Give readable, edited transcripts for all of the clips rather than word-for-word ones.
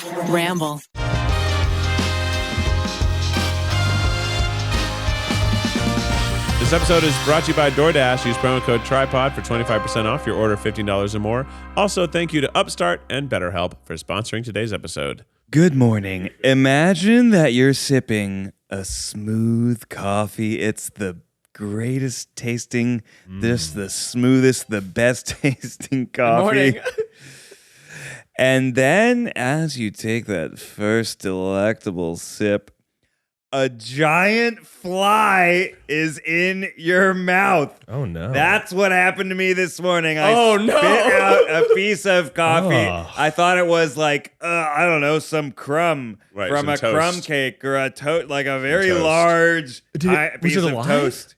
Ramble. This episode is brought to you by DoorDash. Use promo code TryPod for 25% off your order of $15 or more. Also, thank you to Upstart and BetterHelp for sponsoring today's episode. Good morning. Imagine that you're sipping a smooth coffee. It's the greatest tasting, just the smoothest, the best tasting coffee. And then as you take that first delectable sip, a giant fly is in your mouth. Oh, no. That's what happened to me this morning. I Oh, no. spit out a piece of coffee. Oh. I thought it was like, I don't know, some crumb Right, from some a toast. crumb cake or a toast, like a very Toast. large Was piece it of alive? toast.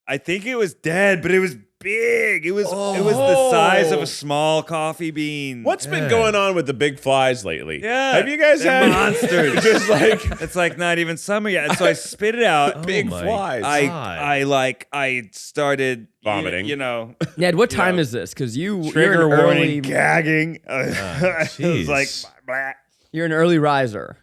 I think it was dead, but it was big. It was the size of a small coffee bean. What's been going on with the big flies lately? Yeah. Have you guys They're had monsters? just like It's like not even summer yet. And so I spit it out. big my flies? I started Vomiting. You know, Ned, what time is this? Because you're trigger an warning, early, gagging. I was jeez. like, blah. you're an early riser.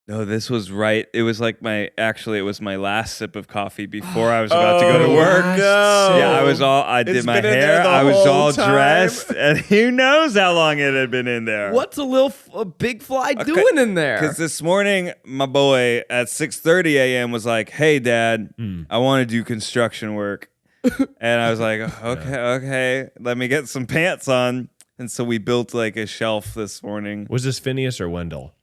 No, this was right. It was like it was my last sip of coffee before I was about to go to work. no. Yeah, I did It's my been in there hair. the I was whole all time. dressed, and who knows how long it had been in there. What's a big fly doing in there? Because this morning, my boy at 6:30 a.m. was like, "Hey, Dad, I want to do construction work," and I was like, "Okay, let me get some pants on." And so we built like a shelf this morning. Was this Phineas or Wendell?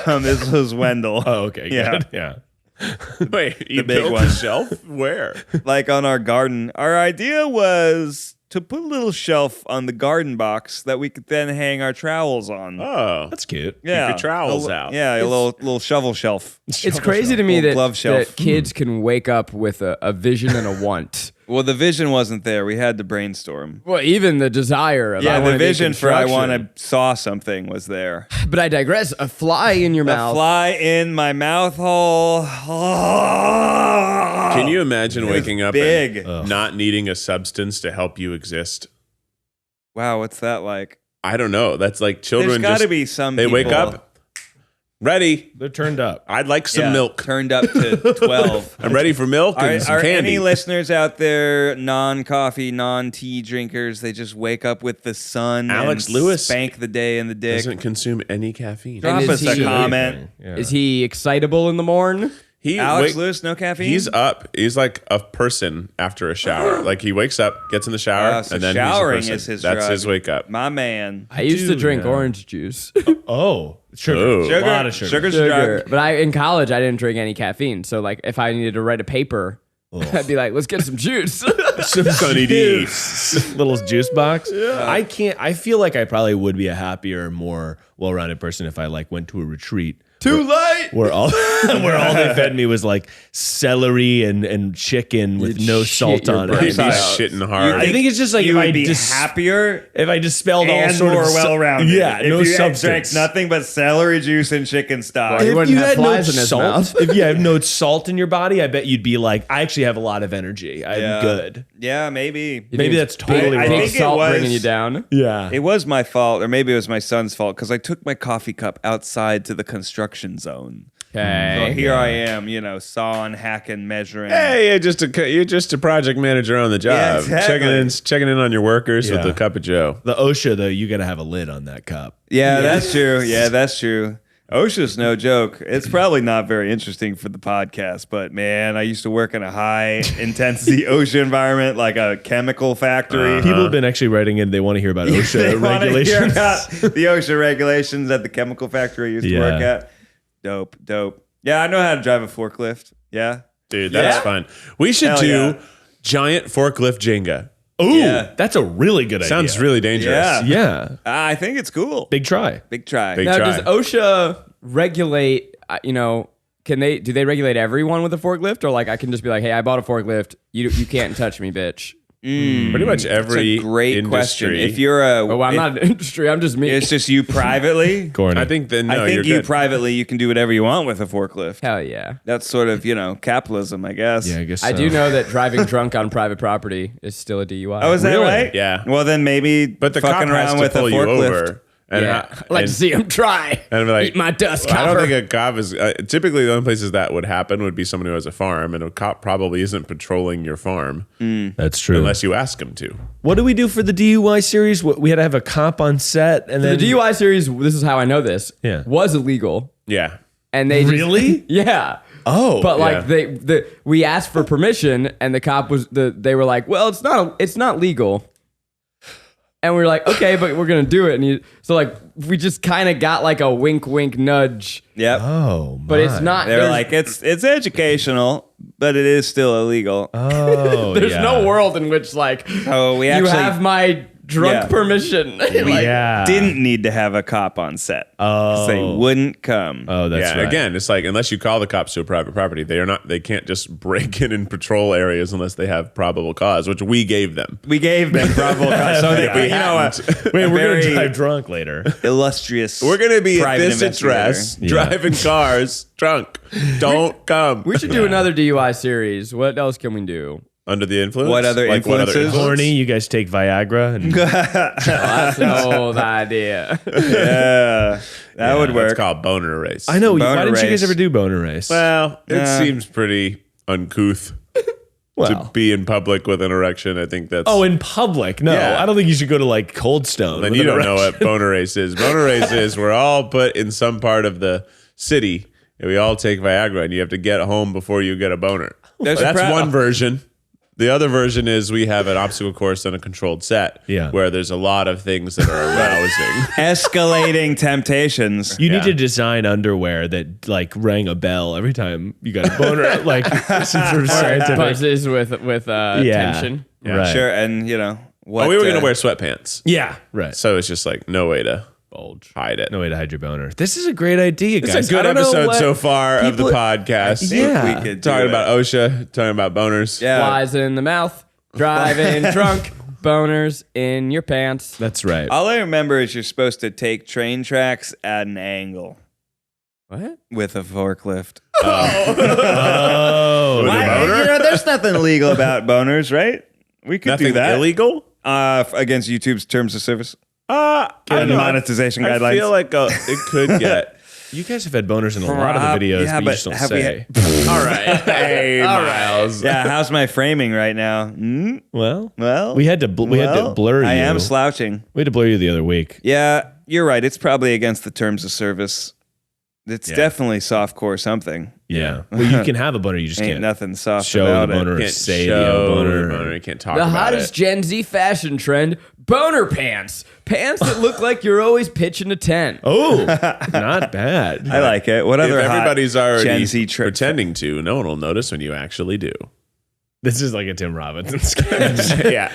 This was Wendell. Oh, okay. Yeah. Good. Yeah. Wait, you big built one. a shelf? Where? Like on our garden. Our idea was to put a little shelf on the garden box that we could then hang our trowels on. Oh, That's cute. Yeah, your trowels out. Yeah, a little shovel shelf. it's crazy to me Little that, glove shelf. that kids can wake up with a vision and a want. Well, the vision wasn't there. We had to brainstorm. Well, even the desire of I Yeah, wanna the do vision for I want construction. to saw something was there. But I digress. A fly in your A mouth. fly in my mouth hole. Can you imagine waking up big. and not needing a substance to help you exist? Wow, what's that like? I don't know. That's like children. There's got to just, be some. They wake people- up, ready. They're turned up. I'd like some Yeah, milk. turned up to 12. I'm ready for milk and some Are candy. any listeners out there, non-coffee, non-tea drinkers, they just wake up with the sun Alex and Lewis spank the day in the dick? Doesn't consume any caffeine. Drop And us is a he- comment. Yeah. Is he excitable in the morn? He Alex Lewis, no caffeine? He's up. He's like a person after a shower. Like he wakes up, gets in the shower, So and then showering he's a person. is his That's drug. his wake up. My man. I used to do, drink yeah. orange juice. Oh, sugar. Ooh. A lot of sugar. Sugar's a Sugar. drug. But in college, I didn't drink any caffeine. So like, if I needed to write a paper, I'd be like, let's get some juice. Some Sunny D. Little juice box. Yeah. I feel like I probably would be a happier, more well-rounded person if I like went to a retreat. Too late. Where all they fed me was like celery and chicken with You'd no shit salt your on He'd it. be Sorry. shitting hard. I think it's just like you if I would be dis- happier if I dispelled all and sort more of well-rounded. Yeah, if no you had substance. drank nothing but celery juice and chicken stock. Well, he If wouldn't you have had no flies in his salt, mouth. if you have no salt in your body, I bet you'd be like, I actually have a lot of energy. I'm good. Yeah, maybe. Maybe that's totally I wrong. think Big it salt was- bringing you down. Yeah. It was my fault, or maybe it was my son's fault, because I took my coffee cup outside to the construction zone. So Okay. here I am, sawing, hacking, measuring. Hey, you're just a project manager on the job, Yeah, exactly. checking in on your workers with Yeah. a cup of Joe. The OSHA, though, you got to have a lid on that cup. Yeah, that's true. Yeah, that's true. OSHA's no joke. It's probably not very interesting for the podcast, but man, I used to work in a high intensity OSHA environment, like a chemical factory. People have been actually writing in. They want to hear about They OSHA wanna hear regulations. about the OSHA regulations at the chemical factory I used to work at. Dope. Yeah, I know how to drive a forklift. Yeah. Dude, that's Yeah. fun. We should Hell do yeah. giant forklift Jenga. Ooh, Yeah. that's a really good Sounds idea. really dangerous. Yeah. Yeah. I think it's cool. Big try. Big try. Big Now, try. does OSHA regulate? Do they regulate everyone with a forklift, or like I can just be like, hey, I bought a forklift. You can't touch me, bitch. Pretty much every It's a great industry. question. If you're a, Oh, I'm not an industry. I'm just me. it's just you privately. Corny. I think then I no, think you're you good. privately you can do whatever you want with a forklift. Hell yeah. That's sort of capitalism, I guess. Yeah, I guess I so. do know that driving drunk on private property is still a DUI. Oh, is that Really? right? Yeah. Well, then maybe But the fucking cop has around to with a pull you forklift. over. And Yeah, I'd like to see him try. And I'd be like, eat my dust I don't cover. think a cop is. Typically, the only places that would happen would be someone who has a farm, and a cop probably isn't patrolling your farm That's true. unless you ask him to. What do we do for the DUI series? We had to have a cop on set, and then The DUI series, this is how I know this, Yeah. was illegal. Yeah. And they Really? Yeah. Oh, But like yeah. we asked for permission, and the cop they were like, well, it's not legal. And we were like, okay, but we're gonna do it. And so like we just kind of got like a wink, wink, nudge. Yep. Oh, But it's not. They're like, it's educational, but it is still illegal. oh, There's yeah. no world in which like So we you actually have my drunk Yeah. permission. Like, Yeah. didn't need to have a cop on set. Oh. They wouldn't come. Oh, that's Yeah, right. again, it's like unless you call the cops to a private property, they can't just break in and patrol areas unless they have probable cause, which we gave them. We gave them probable cause. So that, We you know, hadn't. Wait, we're very- gonna drive drunk later. illustrious. We're gonna be at private this address, investigator. driving cars, drunk. Don't come. we should do another DUI series. What else can we do? Under the influence. What other influences? Horny, you guys take Viagra. And, That's an old idea. Yeah, that would work. It's called boner race. I know. Why Boner didn't you guys race. ever do boner race? Well, it Yeah. seems pretty uncouth to Well. be in public with an erection. I think that's. Oh, in public? No, Yeah. I don't think you should go to like Cold Stone. then with you an don't know erection. what boner race is. Boner race is we're all put in some part of the city and we all take Viagra and you have to get home before you get a boner. There's a That's pro- one version. The other version is we have an obstacle course and a controlled set Yeah. where there's a lot of things that are arousing. Escalating temptations. You Yeah. need to design underwear that like rang a bell every time you got a boner. Like some sort of scientific. Buzzes with Yeah. tension. Right. Sure, and you know what? Oh, we were going to wear sweatpants. Yeah. Right. So it's just like no way to Bulge. hide it. No way to hide your boner. This is a great idea, guys. It's a good I don't know episode what so far of the people- podcast. Yeah. We could do Talking it. about OSHA, talking about boners. Yeah. Flies in the mouth. Driving drunk. Boners in your pants. That's right. All I remember is you're supposed to take train tracks at an angle What? with a forklift. Oh. With a Why- boner? you know, there's nothing illegal about boners, right? We could Nothing do that. illegal? Against YouTube's terms of service I don't and know. monetization I guidelines. feel like it could get. You guys have had boners in a lot of the videos, yeah, but you but just don't have we say. All right. Hey, Miles. Yeah, how's my framing right now? Well, Well, we had to blur you. I am slouching. We had to blur you the other week. Yeah, you're right. It's probably against the terms of service. It's definitely softcore something. Yeah. Well, you can have a boner, you just Ain't can't nothing soft show about the boner or Can't say show you have a the boner. boner. You can't talk The about hottest it. Gen Z fashion trend: boner pants. Pants that look like you're always pitching a tent. Oh, not bad. I like it. What If other hot everybody's Gen already Z trip? pretending to, no one will notice when you actually do. This is like a Tim Robinson sketch. Yeah.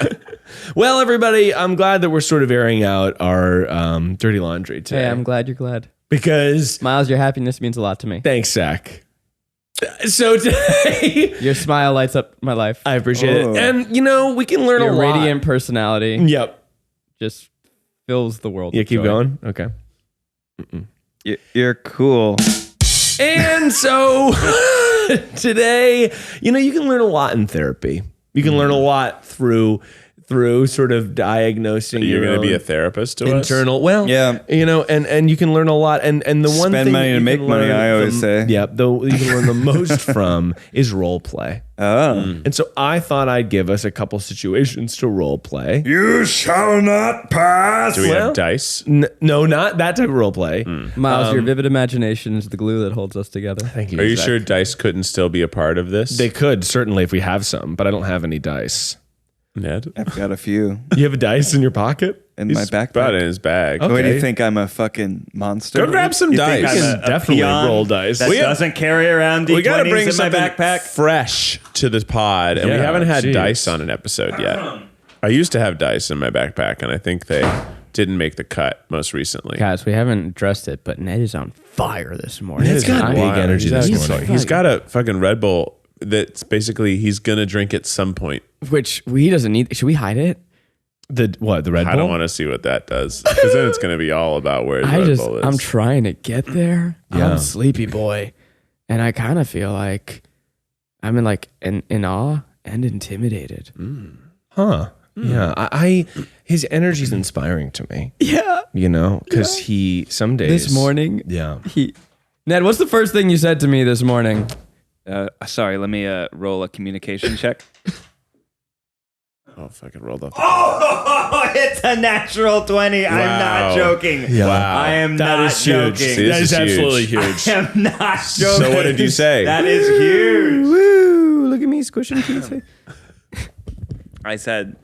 Well, everybody, I'm glad that we're sort of airing out our dirty laundry today. Hey, I'm glad you're glad. Because, Miles, your happiness means a lot to me. thanks, Zach. So today, Your smile lights up my life. I appreciate Oh. it. And, you know, we can learn Your a lot. radiant personality Yep. just fills the world. Yeah, with keep joy. going. Okay. You're cool. And so today, you know, you can learn a lot in therapy. You can learn a lot through sort of diagnosing You're your going to be own a therapist to us? internal. Well, Yeah. you know, and you can learn a lot. And the one Spend thing money that to you make can money, learn I always say. Yeah, though you can learn the most from is role play. Oh. And so I thought I'd give us a couple situations to role play. You shall not pass. Do we Well- have dice? No, not that type of role play. Miles, your vivid imagination is the glue that holds us together. Thank you. Are you Zach. sure dice couldn't still be a part of this? They could certainly if we have some, but I don't have any dice. Ned? I've got a few You have a dice in your pocket? in my Got it backpack. in his bag. Okay. What do you think? I'm a fucking monster? Go grab some You think dice. I'm You a can definitely peon roll dice. That We have- doesn't carry around We got to D20s bring in my something backpack. fresh to this pod, and we Yeah, haven't had geez. dice on an episode yet. I used to have dice in my backpack, and I think they didn't make the cut most recently. Guys, we haven't addressed it, but Ned is on fire this morning. Ned's got I- big energy this He's- morning. He's got a fucking Red Bull that's basically he's gonna drink at some point. Which he doesn't need. Should we hide it? The Red Bull? I don't want to see what that does because then it's gonna be all about where the Red Bull is. I'm trying to get there. Yeah. I'm a sleepy boy, and I kind of feel like I'm in awe and intimidated. Huh. Yeah, I his energy is inspiring to me. Yeah. You know, because he some days This morning, Yeah. Ned, what's the first thing you said to me this morning? Sorry, let me roll a communication check. Oh, fucking rolled up. Oh, it's a natural 20. I'm not joking. Yeah. Wow. I am That not is huge. joking. See, That this is is huge. absolutely huge. I am not joking. So what did you say? That is huge. Woo! Look at me squishing Keith. I said,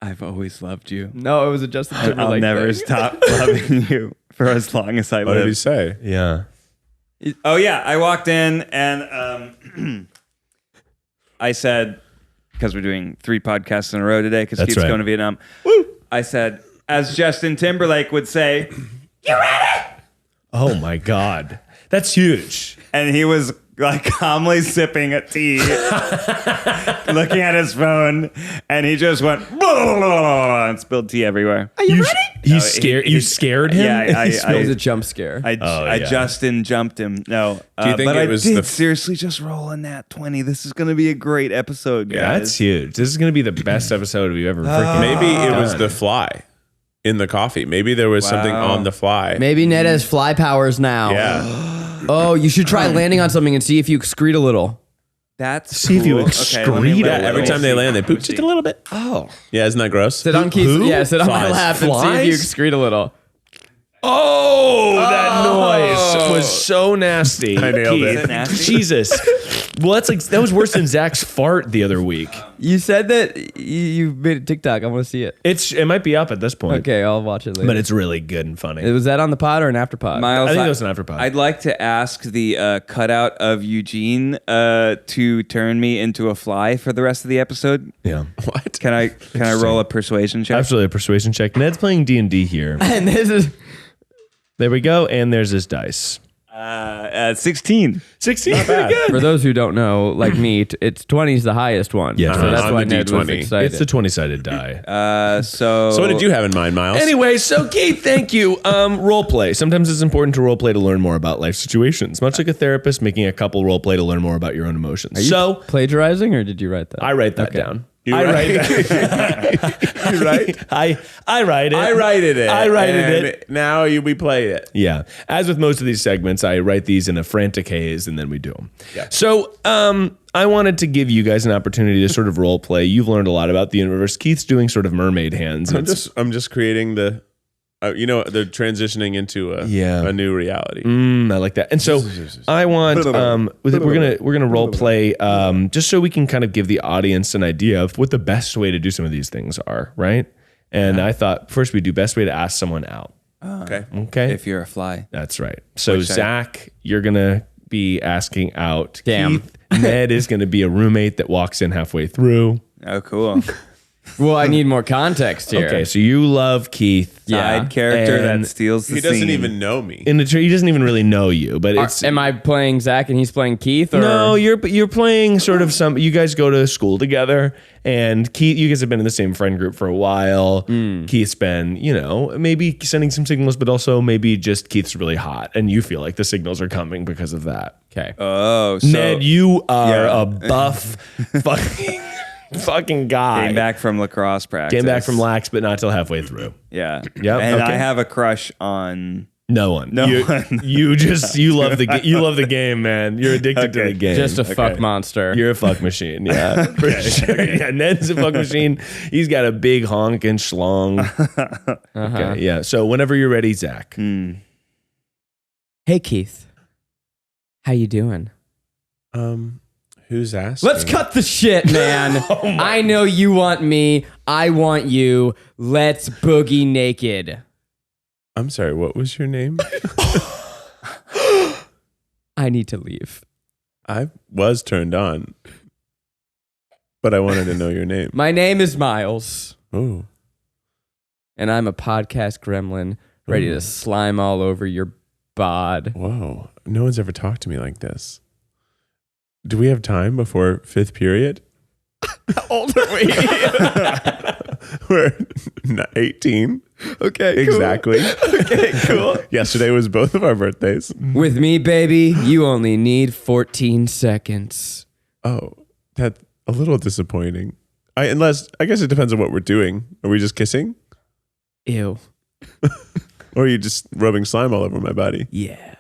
I've always loved you. No, it was a Justin I'll Timberlake never thing. stop loving you for as long as I What did he live. say? Yeah. Oh, yeah. I walked in and I said, because we're doing 3 podcasts in a row today because That's Keith's right. going to Vietnam. I said, as Justin Timberlake would say, Oh my God. That's huge. and he was like calmly sipping a tea, looking at his phone, and he just went and spilled tea everywhere. Are you ready? He's scared. You scared him? Yeah, It was a jump scare. I yeah. Justin jumped him. No, Do you think but it I was did the- seriously just roll in that 20. This is going to be a great episode, guys. Yeah, that's huge. This is going to be the best episode we've ever freaking Maybe it was done. the fly in the coffee. Maybe there was something Wow. on the fly. Maybe Ned has fly powers now. Yeah. Oh, you should try landing on something and see if you excrete a little. That's See if you cool. excrete let me it. let- Yeah, every let me time they see. land, they poop Let me just see. a little bit. Oh. Yeah, isn't that gross? Sit on Keith's, Who? yeah, sit on my Flies. lap and see if Flies? you excrete a little. Oh, that noise was so nasty. I nailed it. Is it nasty? Jesus. Well, that was worse than Zach's fart the other week. You said that you made a TikTok. I want to see it. It might be up at this point. Okay, I'll watch it later. But it's really good and funny. Was that on the pod or an after pod? Miles, I think it was an afterpod. I'd like to ask the cutout of Eugene to turn me into a fly for the rest of the episode. Yeah. What? Can I roll a persuasion check? Absolutely a persuasion check. Ned's playing D&D here. and this is There we go. And there's his dice. 16. 16. Not bad. for those who don't know, like me, it's 20 is the highest one. Yeah, so that's on why the Ned was D20. excited. It's the 20-sided die. So So what did you have in mind, Miles? Anyway, so Keith, thank you. Role play. Sometimes it's important to role play to learn more about life situations. Much like a therapist making a couple role play to learn more about your own emotions. Are you So plagiarizing or did you write that? I write that down. You I write- write that. You right? I write it. I righted it. I righted and it. Now we play it. Yeah. As with most of these segments, I write these in a frantic haze and then we do them. Yeah. So I wanted to give you guys an opportunity to sort of role play. You've learned a lot about the universe. Keith's doing sort of mermaid hands. I'm just creating the, they're transitioning into a new reality. I like that. And so I want we're gonna role play just so we can kind of give the audience an idea of what the best way to do some of these things are, right? And I thought first we'd do best way to ask someone out. Okay. Okay. if you're a fly? That's right. So Zach, you're gonna be asking out. Damn. Keith, Ned is gonna be a roommate that walks in halfway through. Oh, cool. Well, I need more context here. Okay, so you love Keith. Side character And that steals the He doesn't scene. even know me. He doesn't even really know you, but it's Am I playing Zach and he's playing Keith? Or? no, you're playing sort of some. You guys go to school together, and Keith, you guys have been in the same friend group for a while. Keith's been, maybe sending some signals, but also maybe just Keith's really hot, and you feel like the signals are coming because of that. Okay. Oh, so Ned, you are Yeah. a buff fucking guy. came back from lacrosse practice. Came back from lax, but not till halfway through. Yeah. Yep, And okay. I have a crush on. No one. No you, one. You love the game, man. You're addicted to Okay. the game. Just a fuck monster. You're a fuck machine, yeah, for sure. Yeah, Ned's a fuck machine. He's got a big honk and schlong. Okay, yeah. So whenever you're ready, Zach. Hey, Keith. How you doing? Who's asking? Let's cut the shit, man. I know you want me. I want you. Let's boogie naked. I'm sorry. What was your name? I need to leave. I was turned on, but I wanted to know your name. My name is Miles, Ooh. and I'm a podcast gremlin ready to slime all over your bod. Whoa. No one's ever talked to me like this. Do we have time before fifth period? How old are we? We're 18. Okay, Exactly. Okay, cool. Yesterday was both of our birthdays. With me, baby, you only need 14 seconds. Oh, that's a little disappointing. Unless I guess it depends on what we're doing. Are we just kissing, Ew. or are you just rubbing slime all over my body? Yeah.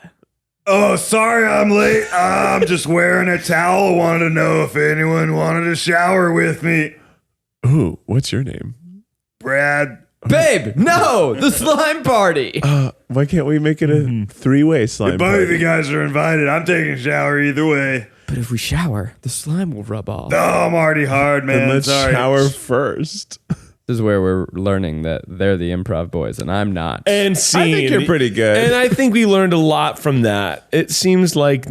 Oh, sorry I'm late. I'm just wearing a towel. Wanted to know if anyone wanted to shower with me. Ooh, what's your name? Brad. Babe, no, the slime party. Why can't we make it a three-way slime? Both of party? you guys are invited. I'm taking a shower either way. But if we shower, the slime will rub off. Oh, I'm already hard, man. Then let's Sorry. shower first. This is where we're learning that they're the improv boys and I'm not. And scene. I think you're pretty good. And I think we learned a lot from that. It seems like,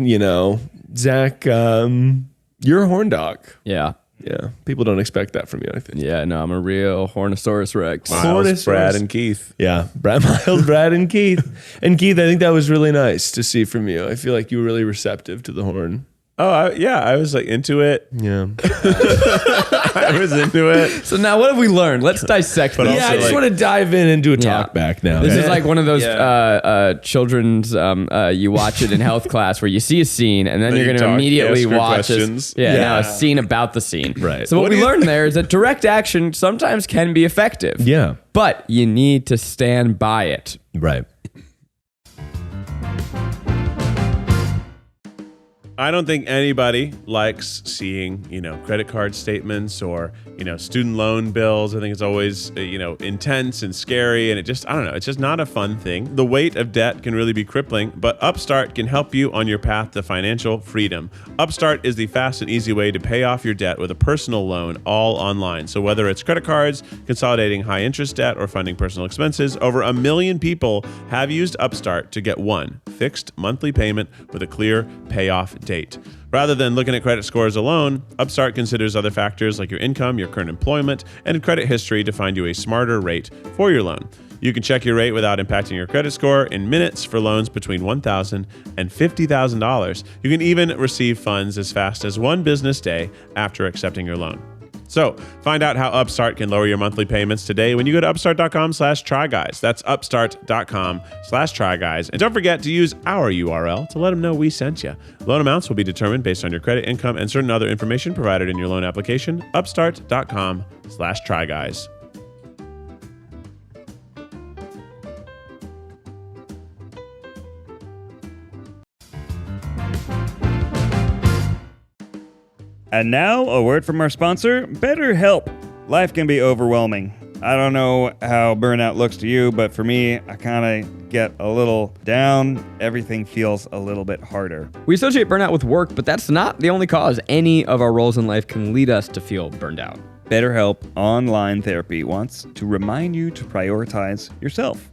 Zach, you're a horn dog. Yeah. Yeah. People don't expect that from you, I think. Yeah, no, I'm a real Hornosaurus Rex. Miles, Brad, and Keith. Yeah. Miles, Brad, and Keith. And Keith, I think that was really nice to see from you. I feel like you were really receptive to the horn. Oh, I was like into it. Yeah. I was into it. So now what have we learned? Let's dissect this. Yeah, I just want to dive in and do a talk back now. This is like one of those children's, you watch it in health class where you see a scene and then Then you're you going to talk, immediately ask her watch questions. now a scene about the scene. Right. So what What we do you- learned there is that direct action sometimes can be effective. Yeah. But you need to stand by it. Right. I don't think anybody likes seeing, credit card statements or, student loan bills. I think it's always, intense and scary. And I don't know, it's just not a fun thing. The weight of debt can really be crippling, but Upstart can help you on your path to financial freedom. Upstart is the fast and easy way to pay off your debt with a personal loan all online. So whether it's credit cards, consolidating high interest debt, or funding personal expenses, over 1 million people have used Upstart to get one fixed monthly payment with a clear payoff date. Rather than looking at credit scores alone, Upstart considers other factors like your income, your current employment, and credit history to find you a smarter rate for your loan. You can check your rate without impacting your credit score in minutes for loans between $1,000 and $50,000. You can even receive funds as fast as one business day after accepting your loan. So find out how Upstart can lower your monthly payments today when you go to upstart.com/tryguys. That's upstart.com/tryguys. And don't forget to use our URL to let them know we sent you. Loan amounts will be determined based on your credit, income, and certain other information provided in your loan application. Upstart.com/tryguys. And now, a word from our sponsor, BetterHelp. Life can be overwhelming. I don't know how burnout looks to you, but for me, I kind of get a little down. Everything feels a little bit harder. We associate burnout with work, but that's not the only cause. Any of our roles in life can lead us to feel burned out. BetterHelp Online Therapy wants to remind you to prioritize yourself.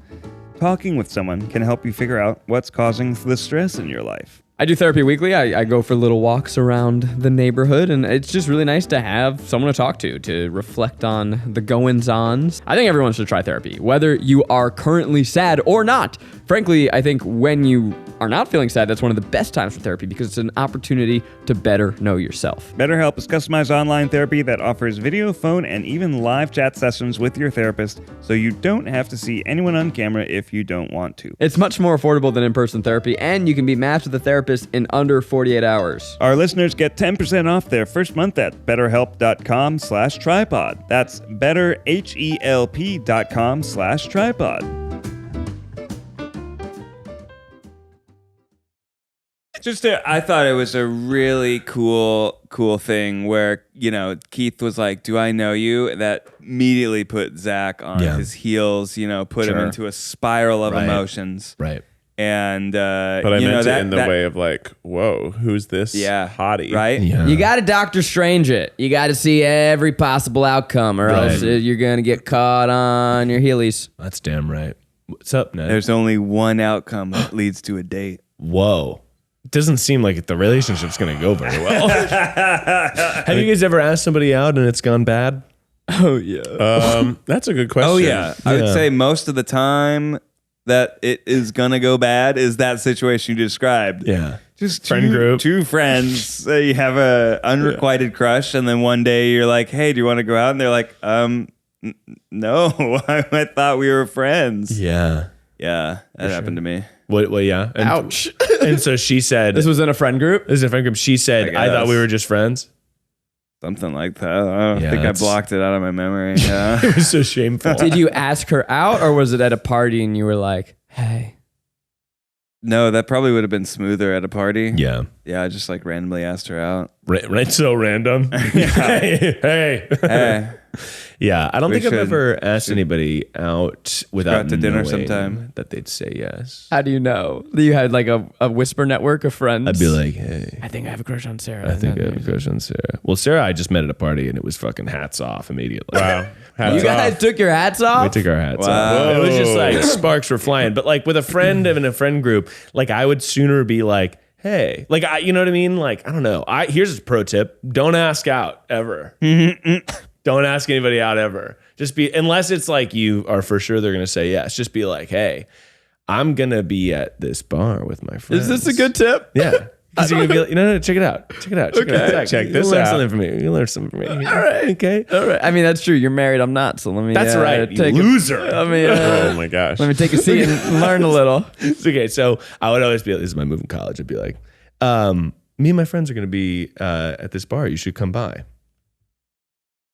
Talking with someone can help you figure out what's causing the stress in your life. I do therapy weekly. I go for little walks around the neighborhood, and it's just really nice to have someone to talk to reflect on the goings-ons. I think everyone should try therapy, whether you are currently sad or not. Frankly, I think when you are not feeling sad, that's one of the best times for therapy because it's an opportunity to better know yourself. BetterHelp is customized online therapy that offers video, phone, and even live chat sessions with your therapist, so you don't have to see anyone on camera if you don't want to. It's much more affordable than in-person therapy, and you can be matched with a therapist in under 48 hours. Our listeners get 10% off their first month at betterhelp.com/tripod. That's betterhelp.com/tripod. I thought it was a really cool thing where, Keith was like, "Do I know you?" That immediately put Zach on his heels, put him into a spiral of emotions. Right. And, But I meant it in the way of like, whoa, who's this hottie? Right? Yeah. You got to Doctor Strange it. You got to see every possible outcome, or else you're going to get caught on your heelys. That's damn right. What's up, Ned? There's only one outcome that leads to a date. Whoa. It doesn't seem like the relationship's going to go very well. Have you guys ever asked somebody out and it's gone bad? Oh, yeah. That's a good question. Oh, yeah. I would Yeah. say most of the time that it is going to go bad is that situation you described. Yeah. Just Friend group. two friends. You have a unrequited crush, and then one day you're like, "Hey, do you want to go out?" And they're like, no, I thought we were friends." Yeah. Yeah, that happened to me. Well, yeah. And, Ouch. And so she said, This was in a friend group? this is a friend group. She said, I thought we were just friends. Something like that. I don't Yeah, think I that's- blocked it out of my memory. Yeah. It was so shameful. Did you ask her out, or was it at a party and you were like, "Hey"? No, that probably would have been smoother at a party. Yeah. Yeah, I just like randomly asked her out. Right, so random. hey. Hey, Yeah, I don't We think I've should- ever asked anybody out without out to dinner knowing sometime. that they'd say yes. How do you know? You had like a whisper network of friends. I'd be like, hey, I think I have a crush on Sarah. I think I have a crush on Sarah. Well, Sarah, I just met at a party and it was fucking hats off immediately. Wow. You Hats guys off. took your hats off? We took our hats Wow. off. It was just like sparks were flying. But like with a friend in a friend group, like I would sooner be like, hey, like you know what I mean? Like, I don't know. Here's a pro tip. Don't ask out ever. Don't ask anybody out ever. Just be, unless it's like you are for sure they're going to say yes. Just be like, hey, I'm going to be at this bar with my friends. Is this a good tip? Yeah. Because you're going to be like, no, check it out. Check it out. Check it out. Zach, check you this learn out. something from me. You learn something from me. All right. Okay. All right. I mean, that's true. You're married. I'm not. So let me. That's right. You Take loser. I mean, Oh my gosh. let me take a seat and learn a little. It's okay. So I would always be like, this is my move in college. I'd be like, me and my friends are going to be at this bar. You should come by.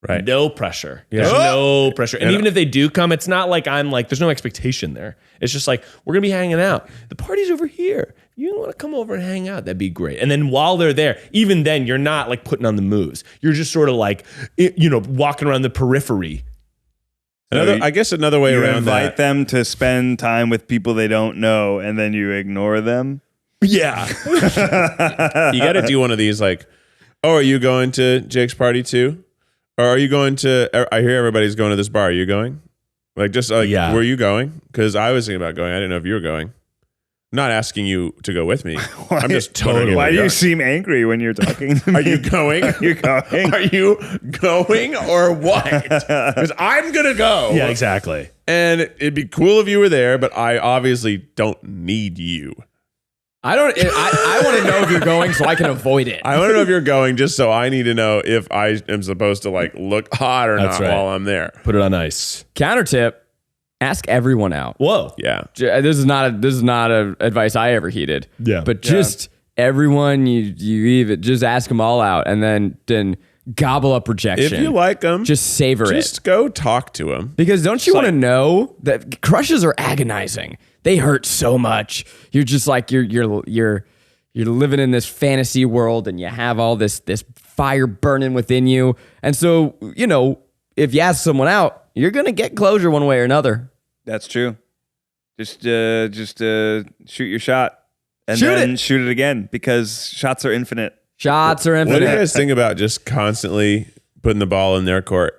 Right. No pressure. There's no pressure. And even if they do come, it's not like I'm like, there's no expectation there. It's just like, we're going to be hanging out. The party's over here. You want to come over and hang out? That'd be great. And then while they're there, even then, you're not like putting on the moves. You're just sort of like, walking around the periphery. I guess another way you around invite that. them to spend time with people they don't know, and then you ignore them. Yeah. You got to do one of these like, oh, are you going to Jake's party too? Or are you going to, I hear everybody's going to this bar. Are you going? Like, just like, Yeah. were you going? Because I was thinking about going. I didn't know if you were going. I'm not asking you to go with me. I'm just totally. Why do you seem angry when you're talking to me? Are you going? Are you going? Are you going or what? Because I'm going to go. Yeah, exactly. And it'd be cool if you were there, but I obviously don't need you. I don't. I want to know if you're going so I can avoid it. I want to know if you're going just so I need to know if I am supposed to like look hot or That's not right. while I'm there. Put it on ice. Counter tip: ask everyone out. Whoa. Yeah. This is not a advice I ever heeded. Yeah. But just everyone you even just ask them all out, and then gobble up rejection. If you like them, just savor it. just go talk to them. Because don't you want to know that crushes are agonizing? They hurt so much. You're just like you're living in this fantasy world, and you have all this fire burning within you. And so, if you ask someone out, you're gonna get closure one way or another. That's true. Just shoot your shot and Shoot then it. shoot it again, because shots are infinite. Shots are What do infinite. you guys think about just constantly putting the ball in their court?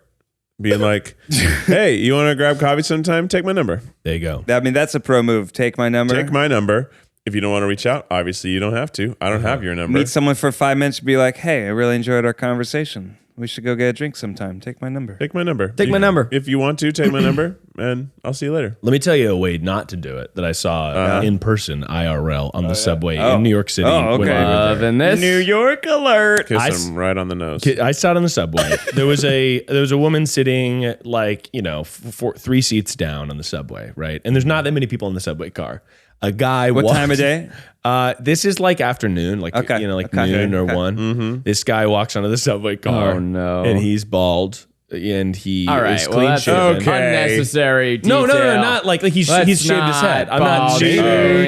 Being like, hey, you want to grab coffee sometime? Take my number. There you go. I mean, that's a pro move. Take my number. Take my number. If you don't want to reach out, obviously you don't have to. I don't have your number. Meet someone for 5 minutes. Be like, hey, I really enjoyed our conversation. We should go get a drink sometime. Take my number. Take my number. Take my number. If you want to, take my number, and I'll see you later. Let me tell you a way not to do it that I saw in person, IRL, on the subway Oh. in New York City. Oh, when okay. we were there. Loving this. New York alert. Kiss him right on the nose. I sat on the subway. There was a woman sitting like 3 seats down on the subway, right? And there's not that many people in the subway car. A guy. What walks, time of day? This is like afternoon, like Okay. noon or Okay. 1. This guy walks onto the subway car. Oh, no. And he's bald, and he All right. is Well, clean that's shaven. unnecessary. No, detail. not like he's Let's shaved his head. I'm not bald shaving.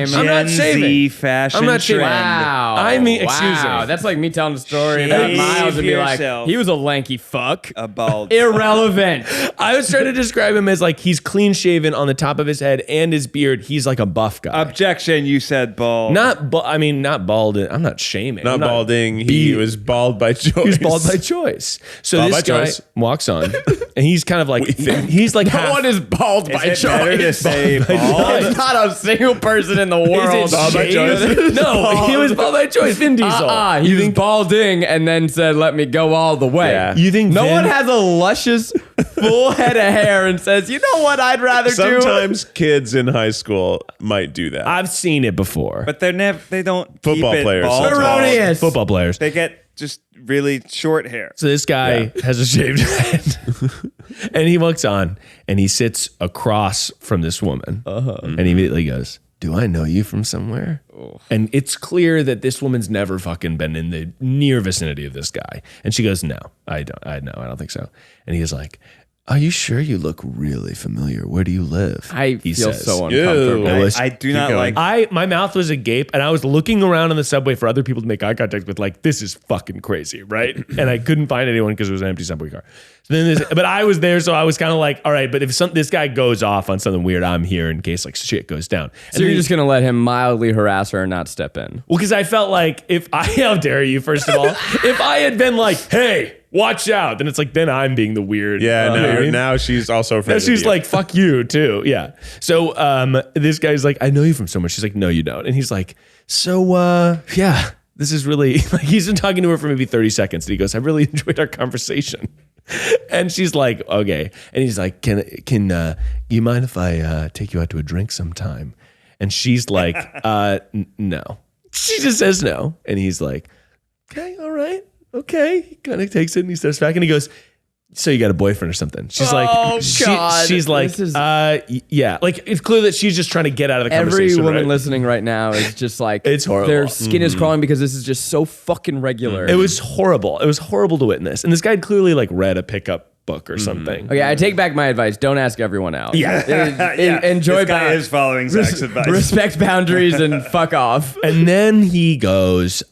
shame. I'm not Gen shaving. Z fashion I'm not shaving. trend. Wow. I mean, excuse wow. me. That's like me telling a story about Shave Miles and be yourself. like, he was a lanky fuck. A bald. Irrelevant. I was trying to describe him as like he's clean shaven on the top of his head and his beard. He's like a buff guy. Objection, you said bald. Not bald. I'm not shaming. Not I'm balding. He was bald by choice. He was bald by choice. So Bald this by guy choice. walks on, and he's kind of like he's like No half. one is bald by Is it better to choice. say Bald by bald? There's not a single person in the world. Is it shaved? No, he was bald by choice. Vin Diesel. He was balding and then said, let me go all the way. Yeah. You think No Vin- one has a luscious full head of hair and says, you know what I'd rather do? Sometimes kids in high school might do that. I've seen it before. But they're never. They don't. Football keep it players bald. sometimes. Erroneous. Football players. They get just really short hair. So this guy has a shaved head, and he walks on, and he sits across from this woman, and he immediately goes, "Do I know you from somewhere?" And it's clear that this woman's never fucking been in the near vicinity of this guy. And she goes, no, I don't think so. And he's like, are you sure? You look really familiar. Where do you live? He feel so uncomfortable. I do not like. My mouth was agape, and I was looking around on the subway for other people to make eye contact with, like, this is fucking crazy, right? And I couldn't find anyone because it was an empty subway car. So then but I was there, so I was kind of like, all right, but if this guy goes off on something weird, I'm here in case like shit goes down. So you're just gonna let him mildly harass her and not step in? Well, because I felt like how dare you, first of all, if I had been like, hey, watch out, then it's like, then I'm being the weird. Yeah, now she's also afraid. Now she's of you. like, fuck you too. Yeah. So this guy's like, I know you from somewhere. She's like, no, you don't. And he's like, so yeah, this is really like, he's been talking to her for maybe 30 seconds. And he goes, I really enjoyed our conversation. And she's like, okay. And he's like, can you mind if I take you out to a drink sometime? And she's like, no. She just says no. And he's like, okay, all right. Okay. He kind of takes it and he steps back and he goes, so you got a boyfriend or something? She's like, God. she's like, yeah. Like, it's clear that she's just trying to get out of the conversation. Every woman right? listening right now is just like, it's horrible. Their skin is crawling because this is just so fucking regular. It was horrible. It was horrible to witness. And this guy had clearly like read a pickup book or something. Okay, I take back my advice. Don't ask everyone out. Yeah. Enjoy. This guy is following Zach's advice. Respect boundaries and fuck off. And then he goes,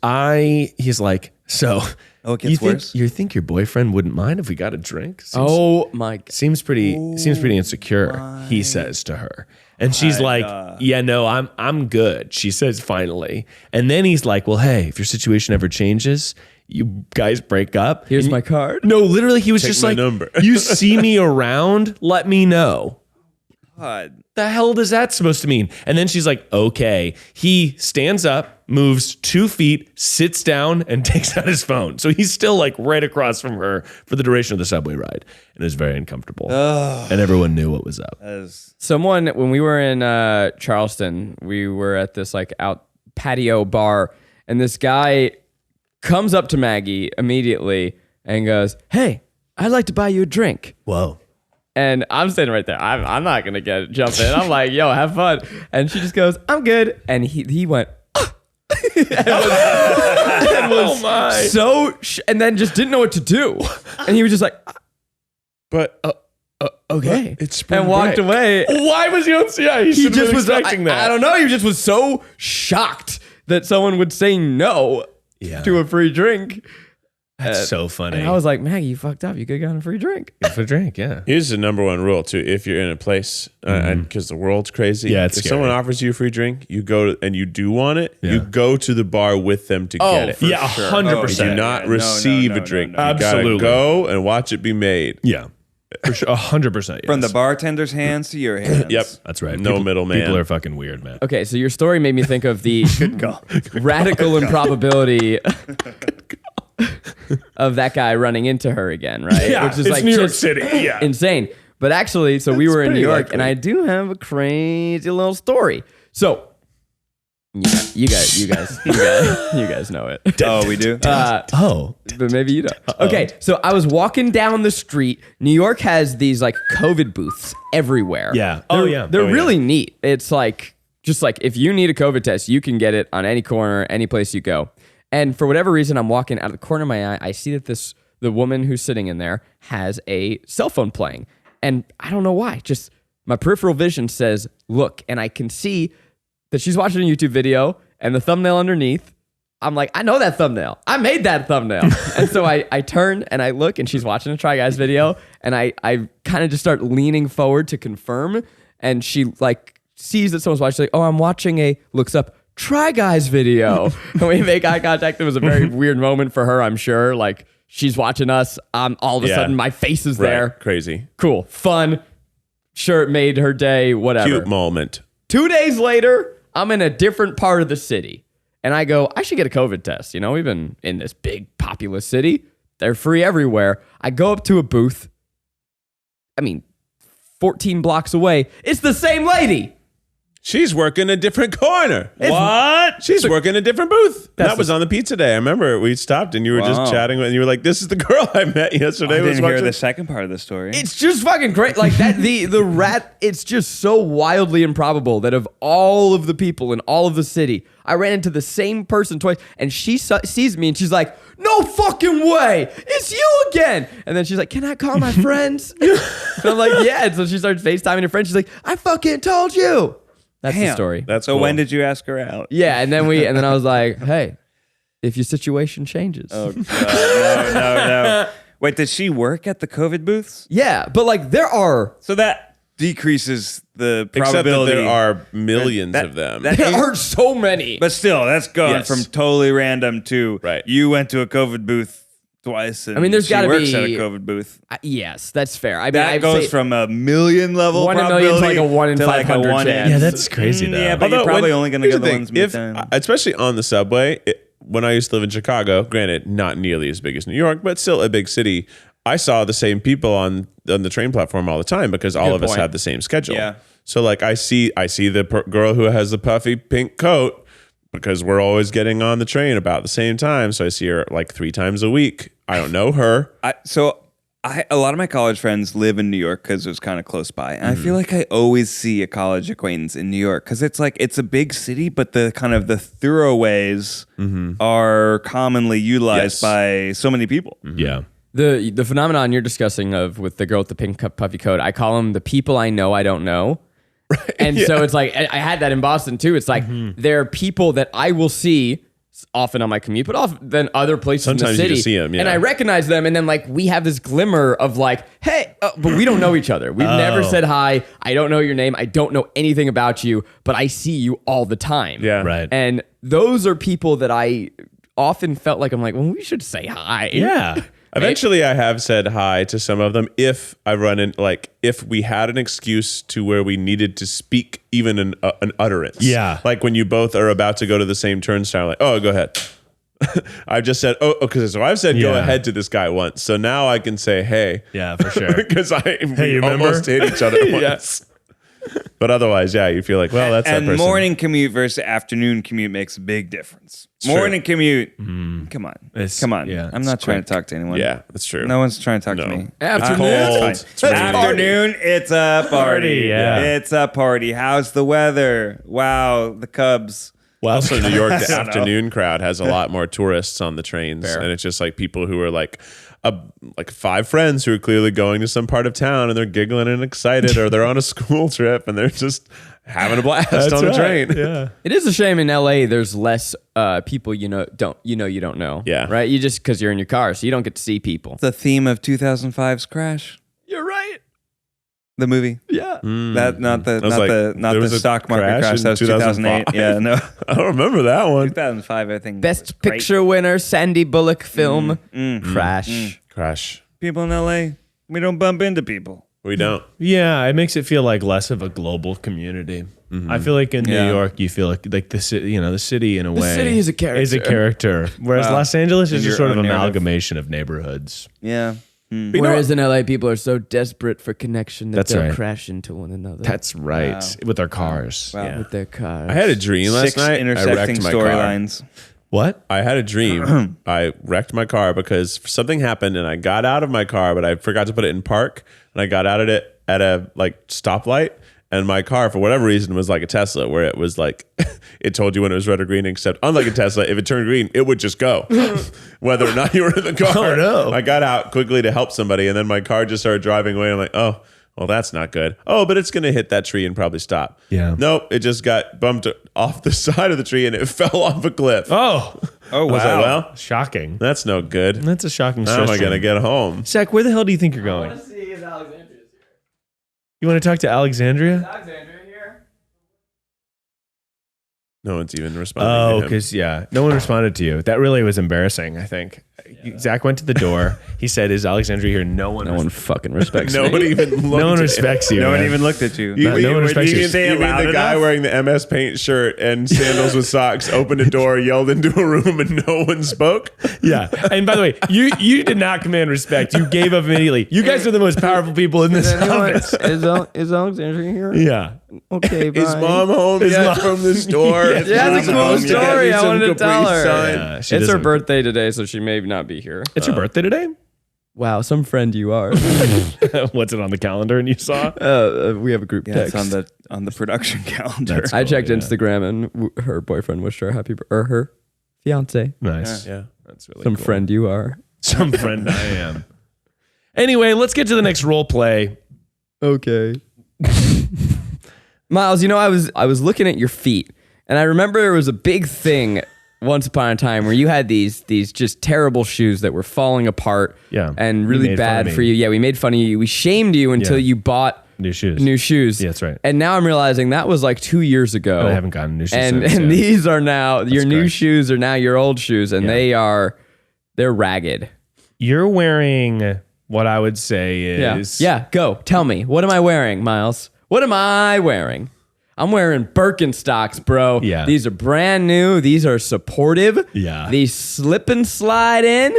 he's like, so Oh, it gets worse. You think your boyfriend wouldn't mind if we got a drink? Oh my God. Seems pretty insecure, he says to her. And she's like, yeah, no, I'm good. She says finally. And then he's like, well, hey, if your situation ever changes, you guys break up. Here's my card. No, literally, he was just my like, number. you see me around, let me know. God. The hell does that supposed to mean? And then she's like, okay. He stands up, moves 2 feet, sits down, and takes out his phone. So he's still like right across from her for the duration of the subway ride. And it was very uncomfortable. And everyone knew what was up. Someone, when we were in Charleston, we were at this like out patio bar, and this guy comes up to Maggie immediately and goes, hey, I'd like to buy you a drink. Whoa. And I'm sitting right there. I'm not going to jump in. I'm like, yo, have fun. And she just goes, I'm good. And he went, and was so, and then just didn't know what to do. And he was just like, but okay. it's spring and walked break. away. Why was he on CI? He should have been expecting that. I don't know. He just was so shocked that someone would say no to a free drink. That's so funny. And I was like, Maggie, you fucked up. You could have gotten a free drink. for a drink, yeah. Here's the number one rule too: if you're in a place, because the world's crazy, Yeah, it's if scary. someone offers you a free drink, you go and you do want it, you go to the bar with them to get it. Yeah, sure. 100%. You do not receive a drink. You Absolutely. gotta go and watch it be Yeah. For sure. 100%. Yes. From the bartender's hands to your hands. Yep. That's right. No middleman. People are fucking weird, man. Okay, so your story made me think of the radical improbability of that guy running into her again, right? Yeah, Which is it's like New York just City. Yeah. insane. But actually, so we were in New pretty York, likely. and I do have a crazy little story. So, you guys know it. Oh, we do? But maybe you don't. Okay, so I was walking down the street. New York has these like COVID booths everywhere. Yeah. They're really neat. It's like, just like if you need a COVID test, you can get it on any corner, any place you go. And for whatever reason, I'm walking out of the corner of my eye. I see that the woman who's sitting in there has a cell phone playing. And I don't know why. Just my peripheral vision says, look, and I can see that she's watching a YouTube video and the thumbnail underneath. I'm like, I know that thumbnail. I made that thumbnail. And so I turn and I look and she's watching a Try Guys video. And I kind of just start leaning forward to confirm. And she like sees that someone's watching. She's like, oh, I'm watching looks up Try Guys video. And we make eye contact. It was a very weird moment for her, I'm sure. Like she's watching us. All of a sudden my face is there. Crazy. Cool. Fun. Sure, it made her day, whatever. Cute moment. 2 days later, I'm in a different part of the city. And I go, I should get a COVID test. You know, we've been in this big populous city. They're free everywhere. I go up to a booth. 14 blocks away. It's the same lady. She's working a different corner. What? She's working a different booth. That's That was on the pizza day. I remember we stopped and you were just chatting and you were like, "This is the girl I met yesterday." I was didn't hear watching- the second part of the story. It's just fucking great. Like that, the rat. It's just so wildly improbable that of all of the people in all of the city, I ran into the same person twice, and she sees me and she's like, "No fucking way, it's you again!" And then she's like, "Can I call my friends?" And I'm like, "Yeah." And so she starts FaceTiming her friends. She's like, "I fucking told you." That's the Damn. story. That's so cool. when did you ask her out? Yeah, and then I was like, "Hey, if your situation changes." Oh, God. No. Wait, did she work at the COVID booths? Yeah, but like there are So that decreases the Except that probability. there are millions That- of them. that- there are so many. But still, that's going Yes. from totally random to Right. you went to a COVID booth twice. And I mean, there's she gotta works be- at a COVID booth. Yes, that's fair. I mean, That I'd goes say from a million level 1 in a million to probability like a 1 in to like a 500 1 in- chance. Yeah, that's crazy though. Yeah, but you're Although probably when- only going to here's go the thing, ones if, mid-time. especially on the subway. When I used to live in Chicago, granted, not nearly as big as New York, but still a big city, I saw the same people on the train platform all the time because all of us point. had the same schedule. Yeah. So like I see the girl who has the puffy pink coat because we're always getting on the train about the same time. So I see her like 3 times a week. I don't know her. A lot of my college friends live in New York because it was kind of close by. And I feel like I always see a college acquaintance in New York because it's like, it's a big city, but the kind of the thoroughways are commonly utilized Yes. by so many people. Yeah. the phenomenon you're discussing with the girl with the pink puffy coat. I call them the people I know I don't know. And so it's like I had that in Boston too. It's like there are people that I will see often on my commute, but often than other places in Sometimes the you city. just see 'em, yeah. And I recognize them, and then like we have this glimmer of like, hey, but we don't know each other. We've never said hi. I don't know your name. I don't know anything about you, but I see you all the time. Yeah. Right. And those are people that I often felt like I'm like, well, we should say hi. Yeah. Eventually, I have said hi to some of them if I run in, like, if we had an excuse to where we needed to speak even an utterance. Yeah. Like when you both are about to go to the same turnstile, like, oh, go ahead. I've just said, because so I've said go Yeah. ahead to this guy once. So now I can say, hey. Yeah, for sure. Because we you remember? almost hit each other Yeah. once. But otherwise, yeah, you feel like, well, that's that And person. morning commute versus afternoon commute makes a big difference. true. Morning commute, come on. It's- Come on. yeah, I'm it's not trying quick. to talk to anyone. Yeah, that's true. No one's trying to talk No. to me. Afternoon. It's cold. Afternoon, it's a party. yeah. It's a party. How's the weather? Wow, the Cubs. Well, Also, New York, the don't know. afternoon crowd has a lot more tourists on the trains, Fair. and it's just like people who are like 5 friends who are clearly going to some part of town, and they're giggling and excited, or they're on a school trip and they're just having a blast on the train. Yeah. It is a shame in LA there's less people you don't know. Yeah. Right? You just because you're in your car, so you don't get to see people. The theme of 2005's Crash, You're right. the movie. Yeah. That not the I was like, not there the was a stock market crash crash. in That was 2008. 2005? Yeah, no, I don't remember that one. 2005. I think was Best great. picture winner, Sandy Bullock film, Crash. Crash. People in LA, we don't bump into people. We don't. Yeah, it makes it feel like less of a global community. I feel like in Yeah. New York, you feel like the city, the city in a way city is a character. Is a character, whereas Wow. Los Angeles In is your just sort of own narrative. amalgamation of neighborhoods. Yeah. Whereas in LA, people are so desperate for connection that That's they'll right. crash into one another. That's right. Wow. With our cars. Wow. Yeah. with their cars. I had a dream last 6 night. I intersecting wrecked my car. storylines. What? I had a dream. I wrecked my car because something happened and I got out of my car, but I forgot to put it in park. And I got out of it at a stoplight. And my car, for whatever reason, was like a Tesla, where it was like, it told you when it was red or green, except unlike a Tesla, if it turned green, it would just go, whether or not you were in the car. Oh, no. I got out quickly to help somebody, and then my car just started driving away. I'm like, oh, well, that's not good. Oh, but it's going to hit that tree and probably stop. Yeah. Nope, it just got bumped off the side of the tree, and it fell off a cliff. Oh, Oh, Was wow. like, well, shocking. that's no good. That's a shocking How am I stress going to dream. get home? Zach, where the hell do you think you're going? see if Alexandria's here. You want to talk to Alexandria? Alexandria here? No one's even responding Oh, to him. because no one responded to you. That really was embarrassing. I think Zach went to the door. He said, "Is Alexandria here?" No one fucking respects No me. one even looked. No one at respects you. No one man. even looked at you. No one respects you. You mean the guy wearing the MS Paint shirt and sandals with socks opened a door, yelled into a room, and no one spoke? Yeah. And by the way, you did not command respect. You gave up immediately. You guys are the most powerful people in this office. Is Alexandria here? Yeah. Okay, bye. Is mom home His yet mom- from the store? Yes, Yeah, Mom's it's a cool home. story. I wanted to tell her. Yeah, she It's her doesn't- birthday today, so she may not be here. It's your birthday today? Wow, some friend you are. What's it on the calendar and you saw? We have a group Yeah, text. it's on the production calendar. That's- I checked yeah. Instagram and her boyfriend wished her her fiance. Nice. Yeah. That's really Some cool. friend you are. Some friend I am. Anyway, let's get to the next role play. Okay. Miles, I was looking at your feet, and I remember there was a big thing once upon a time where you had these just terrible shoes that were falling apart Yeah. and You really made bad fun of for me. you. Yeah, we made fun of you. We shamed you until Yeah. you bought New shoes. new shoes. Yeah, that's right. And now I'm realizing that was like 2 years ago. I haven't gotten new shoes and since, and yeah. these are now your new correct. shoes are now your old shoes, and Yeah. they're ragged. You're wearing what I would say is... Yeah, go. Tell me. What am I wearing, Miles? What am I wearing? I'm wearing Birkenstocks, bro. Yeah. These are brand new. These are supportive. Yeah. These slip and slide in.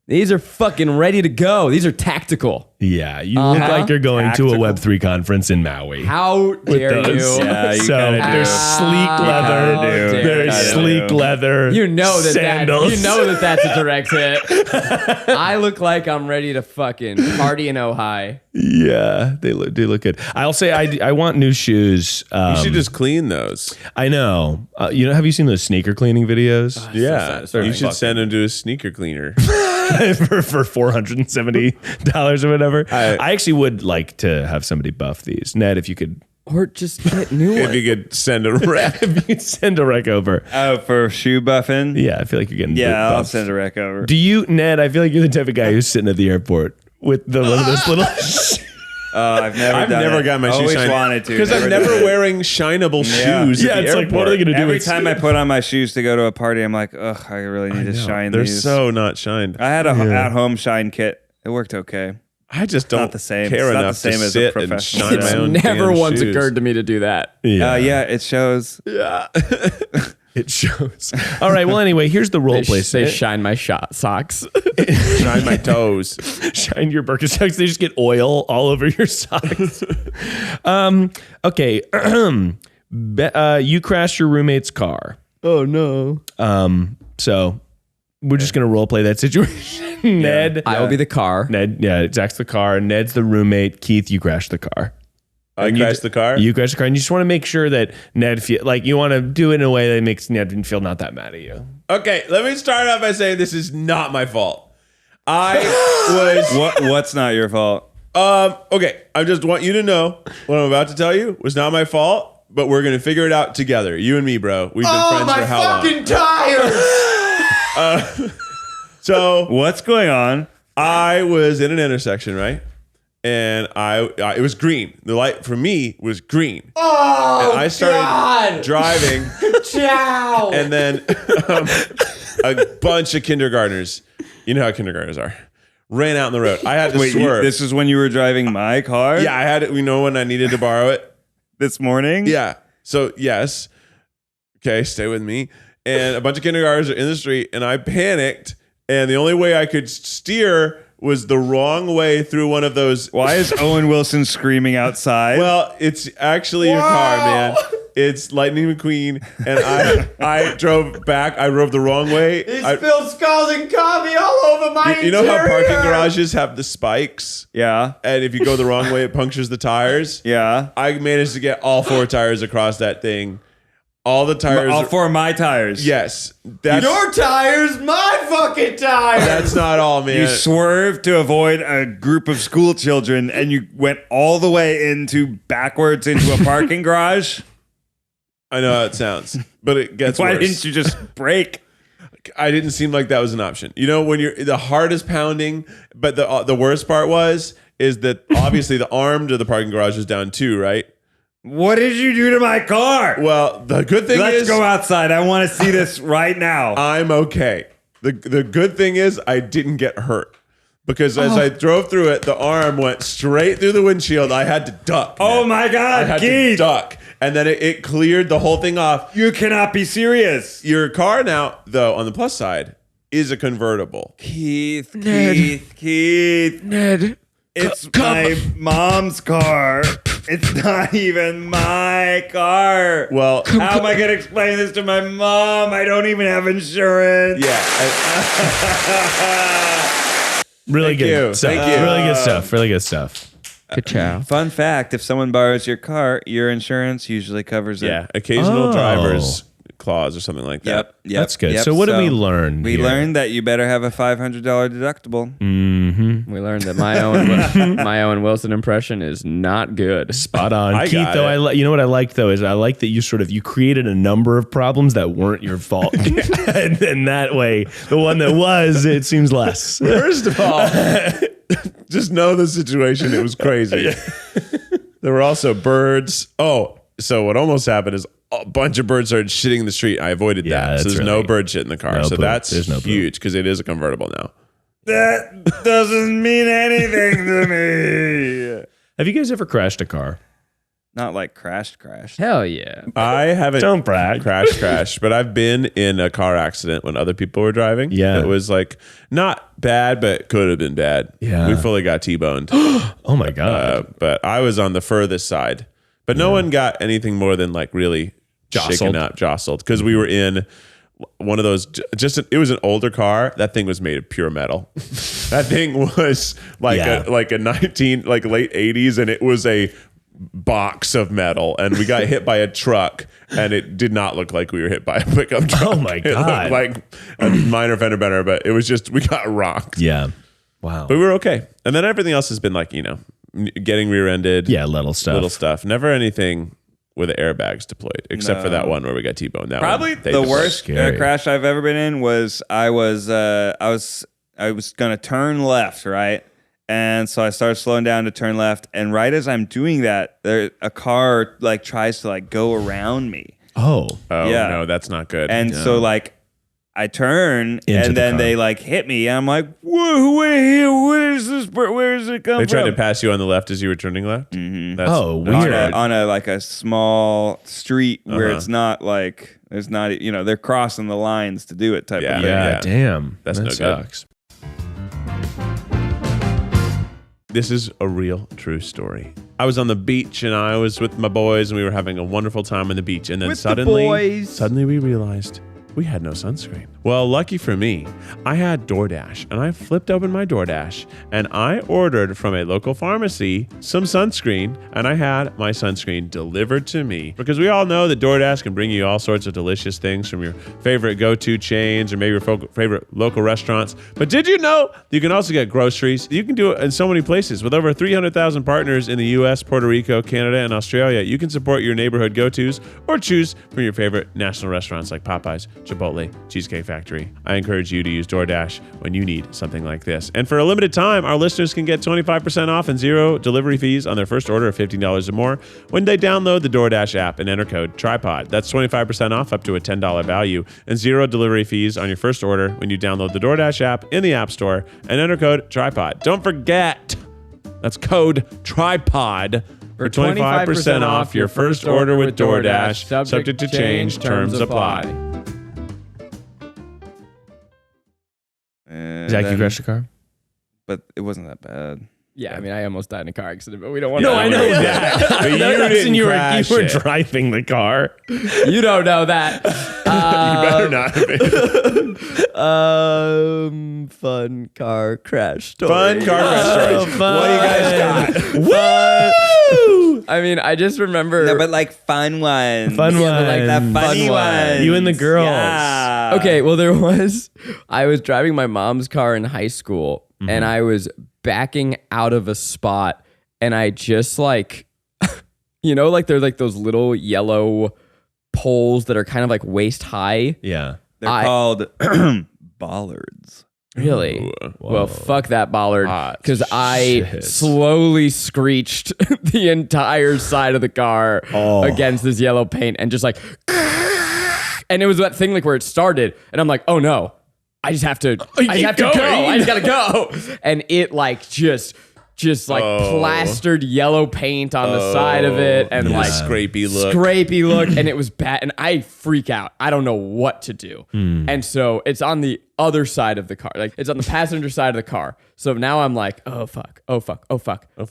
These are fucking ready to go. These are tactical. Yeah, you look like you're going to a Tactical. Web3 conference in Maui. How dare Those. you? Yeah, you so kinda do. they're sleek leather. kinda do. They're You kinda sleek do. leather. You know that sandals. that's a direct hit. I look like I'm ready to fucking party in Ojai. Yeah, they do look good. I'll say I want new shoes. You should just clean those. I know. Have you seen those sneaker cleaning videos? Yeah. satisfying. You should send them to a sneaker cleaner. for $470 or whatever. I actually would like to have somebody buff these. Ned, if you could Or just get new If ones. you could send a rep. if you could send a rec over. Oh, for shoe buffing? Yeah, I feel like you're getting Yeah, I'll buffed. send a rec over. Do you, Ned? I feel like you're the type of guy who's sitting at the airport with one of those little. I've never got my shoes Always shined. wanted to. Because I'm did never it. wearing shineable Yeah. shoes Yeah, at the it's like, airport. what are they gonna do? Every with- time I put on my shoes to go to a party, I'm like, ugh, I really need to shine They're these. so not shined. I had a at-home shine kit. It worked okay. I just don't not the same. care It's not the enough same to as a sit and professional shine shoe. my own Never damn once shoes. occurred to me to do that. Yeah, it shows. It shows. All right. Well, anyway, here's the role play. They shine my socks. Shine my toes. Shine your Birkenstocks. They just get oil all over your socks. Okay. You crashed your roommate's car. Oh no. So we're just gonna role play that situation. Ned. I will be the car. Ned. Yeah. Zach's the car. Ned's the roommate. Keith, you crashed the car. I crashed the car. You crashed the car, and you just want to make sure that Ned feel like you want to do it in a way that makes Ned feel not that mad at you. Okay, let me start off by saying this is not my fault. I was What's not your fault? okay. I just want you to know what I'm about to tell you was not my fault, but we're gonna figure it out together. You and me, bro. We've been friends for how long? tires! So What's going on? I was in an intersection, right? And it was green. The light for me was green. Oh, and I started driving. Ciao! And then a bunch of kindergartners, you know how kindergartners are, ran out in the road. I had to Wait, swerve. this is when you were driving my car? Yeah, I had it. We know when I needed to borrow it. This morning? Yeah. So yes. Okay, stay with me. And a bunch of kindergartners are in the street, and I panicked. And the only way I could steer was the wrong way through one of those. Why is Owen Wilson screaming outside? Well, it's actually your car, man. It's Lightning McQueen, and I drove back. I drove the wrong way. spilled skulls and coffee all over my You know how parking garages have the spikes, yeah. and if you go the wrong way, it punctures the tires. Yeah. I managed to get all four tires across that thing. All the tires. All four of my tires. Yes, that's tires, my fucking tires! that's not all, man. You swerved to avoid a group of school children and you went all the way backwards into a parking garage. I know how it sounds, but it gets Why worse. didn't you just brake? I didn't seem like that was an option. You know, when the heart is pounding, but the worst part is that obviously the arm to the parking garage is down too, right? What did you do to my car? Well, the good thing Let's is go outside. I want to see this right now. I'm okay. The good thing is I didn't get hurt. Because as I drove through it, the arm went straight through the windshield. I had to duck. Oh my I God, had to Keith! duck. And then it cleared the whole thing off. You cannot be serious. Your car now, though, on the plus side, is a convertible. Keith, Ned. Keith. Ned. It's my mom's car. It's not even my car. Well, How am I going to explain this to my mom? I don't even have insurance. Really Thank good you. stuff. Thank you. Really good stuff. Really good stuff. Ka-chow. Fun fact, if someone borrows your car, your insurance usually covers it. yeah, occasional Oh. driver's clause or something like that. Yep. That's good. So what did we learn We here? learned that you better have a $500 deductible. We learned that my Owen Wilson impression is not good. Spot on. I Keith, got though, it. you know what I liked, though, is I like that you created a number of problems that weren't your fault. and that way, the one that was, it seems less. First of all, just know the situation. It was crazy. There were also birds. Oh, so what almost happened is a bunch of birds started shitting in the street. I avoided Yeah, that. So that's there's no really- bird shit in the car. no So poop. that's There's no poop. huge because it is a convertible now. That doesn't mean anything to me. Have you guys ever crashed a car? Not like crashed. Hell yeah. I haven't Don't brag. crashed, but I've been in a car accident when other people were driving. Yeah. It was like not bad, but could have been bad. Yeah. We fully got T-boned. Oh my God. But I was on the furthest side. But no one got anything more than like really jostled because we were in one of those it was an older car. That thing was made of pure metal. That thing was like Yeah. a late 80s, and it was a box of metal, and we got hit by a truck, and it did not look like we were hit by a pickup truck. Oh my It God. looked like a minor fender bender, but it was just we got rocked. Yeah. Wow. But we were okay. And then everything else has been like, getting rear-ended. Yeah, little stuff. Never anything with the airbags deployed, except for that one where we got T-boned. That Probably one, they the deployed. worst Scary. crash I've ever been in was I was gonna turn left, right? And so I started slowing down to turn left, and right as I'm doing that, a car like tries to like go around me. Oh. Oh, Yeah. no, that's not good. And so like I turn Into and the then car. they like hit me, and I'm like, whoa, where is this? Where is it come they from? tried to pass you on the left as you were turning left? Mm-hmm. That's, Oh, that's weird. bad. on a like a small street where Uh-huh. it's not like there's not they're crossing the lines to do it type Yeah. of thing. Yeah, Yeah. damn. That's that no good. sucks. This is a real true story. I was on the beach and I was with my boys and we were having a wonderful time on the beach. And then With the suddenly boys. we realized we had no sunscreen. Well, lucky for me, I had DoorDash and I flipped open my DoorDash and I ordered from a local pharmacy some sunscreen, and I had my sunscreen delivered to me, because we all know that DoorDash can bring you all sorts of delicious things from your favorite go-to chains or maybe your favorite local restaurants. But did you know you can also get groceries? You can do it in so many places. With over 300,000 partners in the US, Puerto Rico, Canada, and Australia, you can support your neighborhood go-tos or choose from your favorite national restaurants like Popeyes, Chipotle, Cheesecake Factory. I encourage you to use DoorDash when you need something like this. And for a limited time, our listeners can get 25% off and zero delivery fees on their first order of $15 or more when they download the DoorDash app and enter code TryPod. That's 25% off up to a $10 value and zero delivery fees on your first order when you download the DoorDash app in the App Store and enter code TryPod. Don't forget, that's code TryPod for 25% off your first order with DoorDash. Subject to change, terms apply. And Zach, you then- crashed a car? but it wasn't that bad. Yeah, I mean, I almost died in a car accident, but we don't want No, to. I know that. But you That's didn't when you crash were it. driving the car. You don't know that. You better not have been. Fun car crash story. Fun car crash stories. What do you guys got? Woo! I mean, I just remember. No, but like fun ones. Fun Yeah, but like that ones. funny Fun ones. ones. You and the girls. Yeah. Okay, well, I was driving my mom's car in high school, and I was backing out of a spot, and I just like, like there's like those little yellow poles that are kind of like waist high. Yeah. They're I- called bollards. Really? Ooh. Well, fuck that bollard, Hot because I shit. slowly screeched the entire side of the car against this yellow paint, and just like, and it was that thing like where it started, and I'm like, oh no, I just have to go. I just gotta go. And it like just plastered yellow paint on the side of it and like scrapey look. And it was bad. And I freak out. I don't know what to do. And so it's on the other side of the car. Like it's on the passenger side of the car. So now I'm like, oh fuck.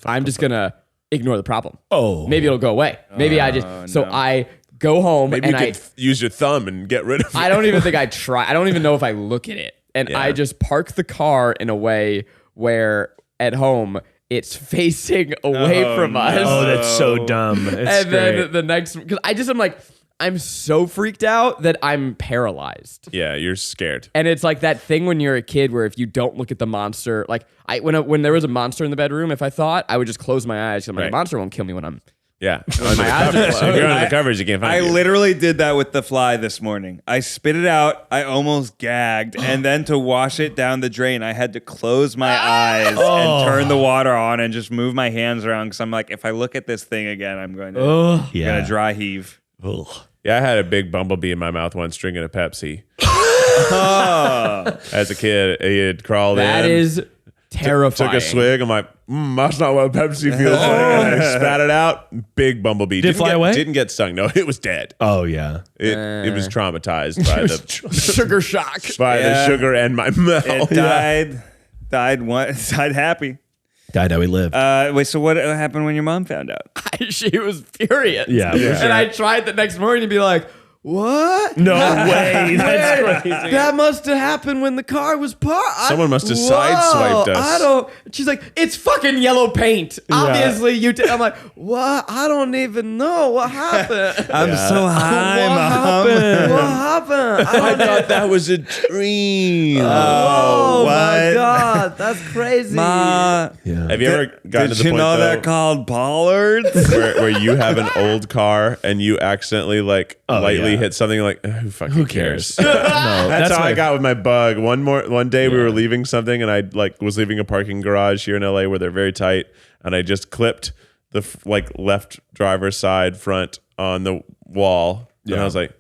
I'm just gonna ignore the problem. Maybe it'll go away. Maybe I go home Maybe and you could use your thumb and get rid of it. I don't even think I try. I don't even know if I look at it. And I just park the car in a way where at home it's facing away from us. Oh, that's so dumb. And then the next, because I'm like, I'm so freaked out that I'm paralyzed. Yeah, you're scared. And it's like that thing when you're a kid where if you don't look at the monster, like when there was a monster in the bedroom, if I thought, I would just close my eyes. 'Cause I'm like, the monster won't kill me when I'm. Yeah. My eyes are closed. If you're under the covers, you can't find I you. literally did that with the fly this morning. I spit it out. I almost gagged. And then to wash it down the drain, I had to close my eyes and turn the water on and just move my hands around. Because I'm like, if I look at this thing again, I'm going to dry heave. Yeah, I had a big bumblebee in my mouth once drinking a Pepsi. As a kid, he had crawled in. That is terrifying. Took a swig. I'm like, that's not what Pepsi feels like. And I spat it out. Big bumblebee. Did it fly away? Didn't get stung. No, it was dead. Oh yeah. It was traumatized by the Sugar shock. by the sugar and my mouth. It died happy. Died how we lived. Wait, so what happened when your mom found out? She was furious. Yeah, for sure. And I tried the next morning to be like, what? No way. That's crazy. That must have happened when the car was parked. Someone must have sideswiped us. I don't. She's like, it's fucking yellow paint. Obviously, you did. I'm like, what? I don't even know what happened. I'm so high, What Mom. happened? What happened? I thought that was a dream. Oh my what? god, that's crazy. Ma, Yeah. Have you ever gotten did to the you point know though, they're called bollards? where you have an old car and you accidentally like lightly hit something like who cares? No, That's how my- I got with my bug. One day we were leaving something and I like was leaving a parking garage here in LA where they're very tight and I just clipped the left driver's side front on the wall and I was like,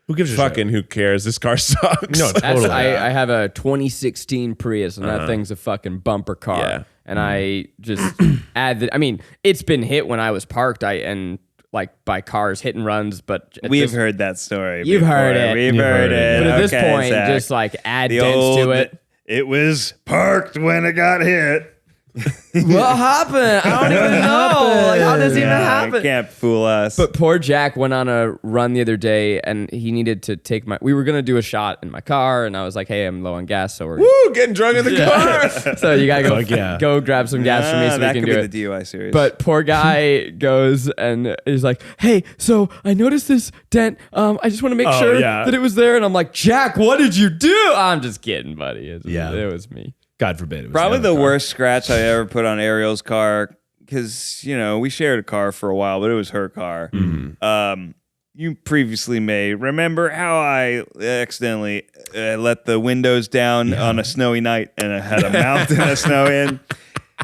Who gives a fucking who cares? This car sucks. No, totally. I have a 2016 Prius, and that thing's a fucking bumper car. Yeah. And I just I mean, it's been hit when I was parked. And like by cars, hit and runs. But We've heard that story. You've before. heard it. We've You've heard heard it. But at this Okay, point, Zach. just like add The dents to old- it. It was parked when it got hit. What happened? I don't even know. Like, how does it even You happen? can't fool us. But poor Jack went on a run the other day, and he needed to take we were gonna do a shot in my car, and I was like, "Hey, I'm low on gas, so we're Woo, getting drunk in the car. so you gotta Fuck yeah. go grab some gas for me so that we can could do be it." the DUI series. But poor guy goes and is like, "Hey, so I noticed this dent. I just want to make sure that it was there." And I'm like, "Jack, what did you do?" I'm just kidding, buddy. It was me. God forbid. It was probably another the car. worst scratch I ever put on Ariel's car because we shared a car for a while, but it was her car. You previously may remember how I accidentally let the windows down on a snowy night and I had a mountain of snow in.